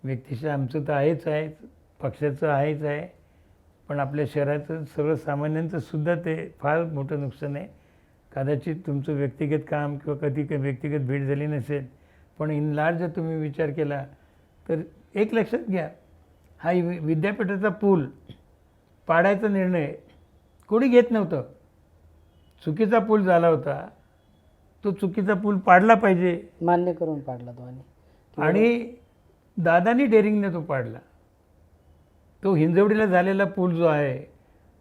व्यक्तिशः आमचं तर आहेच आहे, पक्षाचं आहेच आहे, पण आपल्या शहराचं सर्वसामान्यांचं सुद्धा ते फार मोठं नुकसान आहे. कदाचित तुमचं व्यक्तिगत काम किंवा कधी व्यक्तिगत भेट झाली नसेल, पण इन लार्ज जर तुम्ही विचार केला तर एक लक्षात घ्या, हा विद्यापीठाचा पूल पाडायचा निर्णय कोणी घेत नव्हतं. चुकीचा पूल झाला होता, तो चुकीचा पूल पाडला पाहिजे, मान्य करून पाडला तो. आणि दादानी डेअरिंगने तो पाडला. तो हिंजवडीला झालेला पूल जो आहे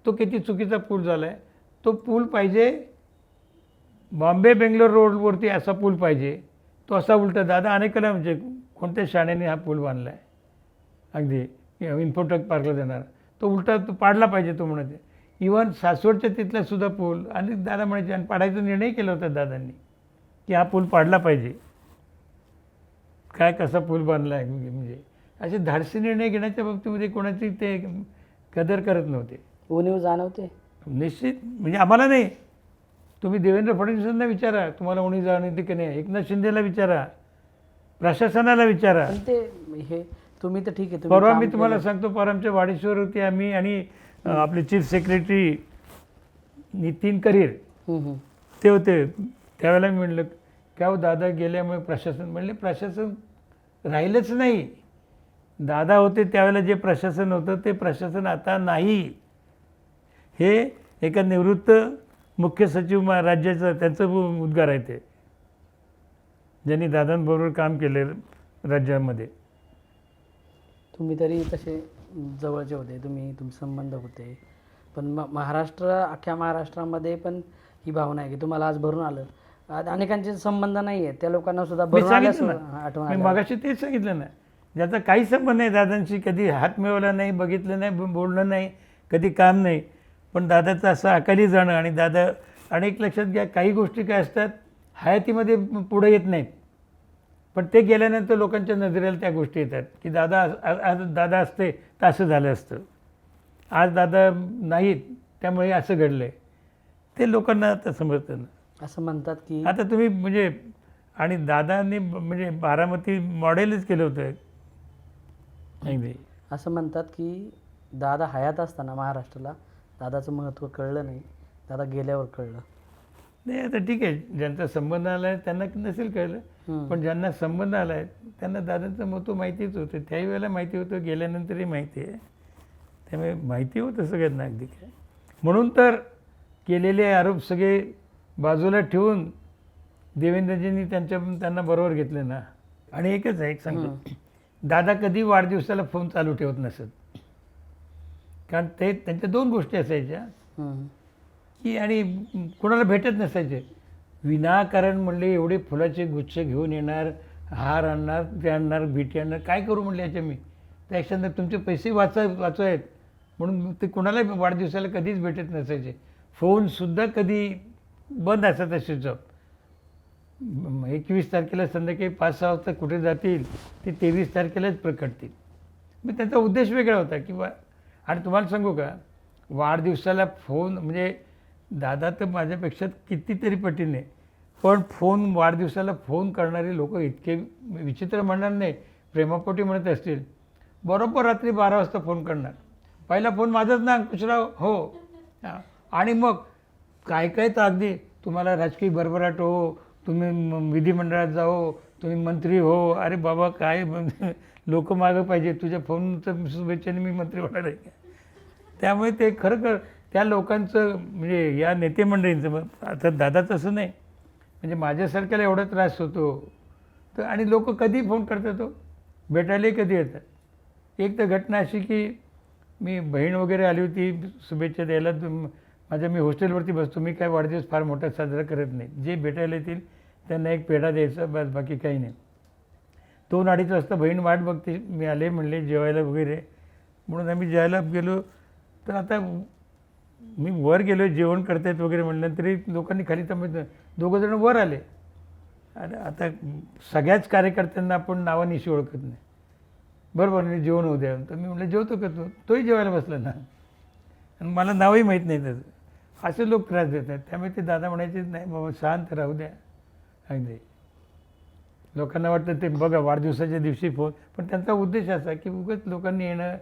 तो किती चुकीचा पूल झाला आहे. तो पूल पाहिजे बॉम्बे बेंगलोर रोडवरती, असा पूल पाहिजे, तो असा उलटा. दादा अनेकाला म्हणजे कोणत्या शाळेने हा पूल बांधला आहे, अगदी इन्फोटेक पार्कला जाणार, तो उलटा तो पाडला पाहिजे तो म्हणते. इवन सासवडच्या तिथला सुद्धा पूल, आणि दादा म्हणायचे, आणि पाडायचा निर्णय केला होता दादांनी की हा पूल पाडला पाहिजे. काय कसा पूल बांधला आहे म्हणजे असे धाडसी निर्णय घेण्याच्या बाबतीमध्ये कोणाची ते कदर करत नव्हते. उणीव जाणवते निश्चित, म्हणजे आम्हाला नाही, तुम्ही देवेंद्र फडणवीसांना विचारा, तुम्हाला उणीव जाणवते की नाही, एकनाथ शिंदेला विचारा, प्रशासनाला विचारा. पण ते हे तुम्ही तर ठीक आहे, तुम्ही परवा काम मी तुम्हाला केलं. सांगतो, परमच्या वाडेश्वर होती आम्ही, आणि आपले चीफ सेक्रेटरी नितीन करीर ते होते. त्यावेळेला मी म्हणलं काय हो दादा गेल्यामुळे प्रशासन, म्हणले प्रशासन राहिलंच नाही. दादा होते त्यावेळेला जे प्रशासन होतं ते प्रशासन आता नाही. हे एका निवृत्त मुख्य सचिव राज्याचं त्यांचं उद्गार आहे, ते ज्यांनी दादांबरोबर काम केलं राज्यामध्ये. तुम्ही तरी तसे जवळचे होते, तुमचे संबंध होते, पण महाराष्ट्र, अख्ख्या महाराष्ट्रामध्ये पण ही भावना आहे की तुम्हाला आज भरून आलं. अनेकांचे संबंध नाही आहेत, त्या लोकांना सुद्धा मी भरून आलं सांगितलं असं ना, आठवण मी आलं. मगाशी तेच सांगितलं ना, ज्याचा काही संबंध नाही दादांशी, कधी हात मिळवला नाही, बघितलं नाही, बोलणं नाही, कधी काम नाही, पण दादाचं असं अकाली जाणं. आणि दादा, अनेक लक्षात घ्या, काही गोष्टी काय असतात हयातीमध्ये पुढे येत नाहीत, पण ते गेल्यानंतर लोकांच्या नजरेला त्या गोष्टी येतात की दादा असते तर असं झालं असतं, आज दादा नाहीत त्यामुळे असं घडलं आहे. ते लोकांना आता समजतं ना. असं म्हणतात की आता तुम्ही म्हणजे, आणि दादांनी म्हणजे बारामती मॉडेलच केलं होतं अगदी. असं म्हणतात की दादा हयात असताना महाराष्ट्राला दादाचं महत्त्व कळलं नाही, दादा गेल्यावर कळलं. नाही, आता ठीक आहे, ज्यांचा संबंध आला आहे त्यांना नसेल कळलं, पण ज्यांना संबंध आला आहे त्यांना दादांचं महत्त्व माहितीच होतं. त्याही वेळेला माहिती होतं, गेल्यानंतरही माहिती आहे, त्यामुळे माहिती होतं सगळ्यांना अगदी. काय म्हणून तर केलेले आरोप सगळे बाजूला ठेवून देवेंद्रजींनी त्यांना बरोबर घेतलं ना. आणि एकच आहे, एक सांगतो, दादा कधी वाढदिवसाला फोन चालू ठेवत नसत, कारण ते त्यांच्या दोन गोष्टी असायच्या की, आणि कोणाला भेटत नसायचे. विनाकारण म्हणले एवढे फुलाचे गुच्छ घेऊन येणार, हार आणणार, ते आणणार, भेटी आणणार, काय करू म्हणले याच्या मी. त्याच्यानंतर तुमचे पैसे वाचवायत म्हणून ते कोणाला वाढदिवसाला कधीच भेटत नसायचे. फोनसुद्धा कधी बंद असायचा स्विच ऑफ. 21 तारखेला संध्याकाळी 5-6 वाजता कुठे जातील ते 23 तारखेलाच प्रकटतील. मग त्यांचा उद्देश वेगळा होता की आणि तुम्हाला सांगू का, वाढदिवसाला फोन म्हणजे दादा तर माझ्यापेक्षा कितीतरी पटीने, पण वाढदिवसाला फोन करणारे लोक इतके विचित्र म्हणणार नाही, प्रेमापोटी म्हणत असतील. बरोबर रात्री 12 वाजता फोन करणार. पहिला फोन माझाच ना, अंकुशराव हो. आणि मग काय काय तर अगदी तुम्हाला राजकीय भरभराट हो, तुम्ही विधिमंडळात जाओ, तुम्ही मंत्री हो. अरे बाबा काय लोक मागं पाहिजे, तुझ्या फोनचं शुभेच्छेने मी मंत्री होणार आहे. त्यामुळे ते खरं त्या लोकांचं म्हणजे या नेते मंडळींचं, आता दादाच असं नाही, म्हणजे माझ्यासारख्याला एवढा त्रास होतो तर. आणि लोक कधी फोन करतात हो, भेटायलाही कधी येतात. एक तर घटना अशी की मी बहीण वगैरे आली होती शुभेच्छा द्यायला. मी हॉस्टेलवरती बसतो, मी काय वाढदिवस फार मोठा साजरा करत नाही. जे भेटायला येतील त्यांना एक पेढा द्यायचा बस, बाकी काही नाही. 2-2:30 वाजता बहीण वाट बघते, मी आले म्हणले जेवायला वगैरे, म्हणून आम्ही जेवायला गेलो. तर आता मी वर गेलो, जेवण करतायत वगैरे म्हणलं तरी लोकांनी खाली थांबत. 2 जण वर आले. आणि आता सगळ्याच कार्यकर्त्यांना आपण नावानिशी ओळखत नाही. बरोबर नाही, जेवण होऊ द्या. तर मी म्हटलं जेवतो का तोही जेवायला बसला ना, आणि मला नावही माहीत नाही त्याचं. असे लोक त्रास देतात. त्यामुळे ते दादा म्हणायचे नाही बाबा शांत राहू द्या. अगदी लोकांना वाटतं ते बघा वाढदिवसाच्या दिवशी फोन, पण त्यांचा उद्देश असा की उगाच लोकांनी येणं,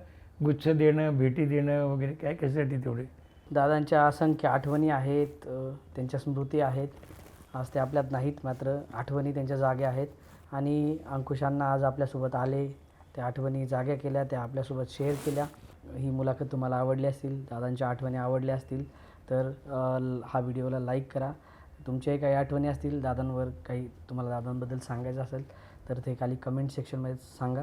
गुच्छ देणं, भेटी देणं वगैरे, काय कशासाठी तेवढे. दादांच्या असंख्य आठवणी आहेत, त्यांच्या स्मृती आहेत. आज ते आपल्यात नाहीत, मात्र आठवणी त्यांच्या जाग्या आहेत. आणि अंकुशांना आज आपल्यासोबत आले, त्या आठवणी जाग्या केल्या, त्या आपल्यासोबत शेअर केल्या. ही मुलाखत तुम्हाला आवडली असतील, दादांच्या आठवणी आवडल्या असतील तर हा व्हिडिओला लाईक करा. तुमच्याही काही आठवणी असतील दादांवर, काही तुम्हाला दादांबद्दल सांगायचं असेल तर ते खाली कमेंट सेक्शनमध्ये सांगा.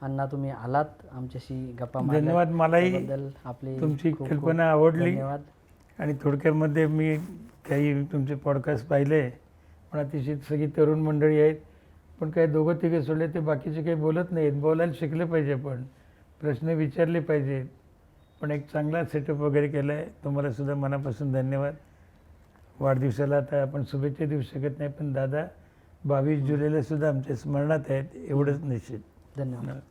अण्णा तुम्ही आलात आमच्याशी गप्पा मारल्या, धन्यवाद. मलाही आपली तुमची खूप कल्पना आवडली. धन्यवाद. आणि थोडक्यामध्ये मी काही तुमचे पॉडकास्ट पाहिले, पण अतिशय सगळी तरुण मंडळी आहेत, पण काही 2-3 सोडले, ते बाकीचे काही बोलत नाहीत. बोलायला शिकले पाहिजे, पण प्रश्न विचारले पाहिजेत. पण एक चांगला सेटअप वगैरे केला आहे. तुम्हाला सुद्धा मनापासून धन्यवाद. वाढदिवसाला आता आपण शुभेच्छा देऊ शकत नाही, पण दादा 22 जुलैला सुद्धा आमच्या स्मरणात आहेत, एवढंच निश्चित. धन्यवाद.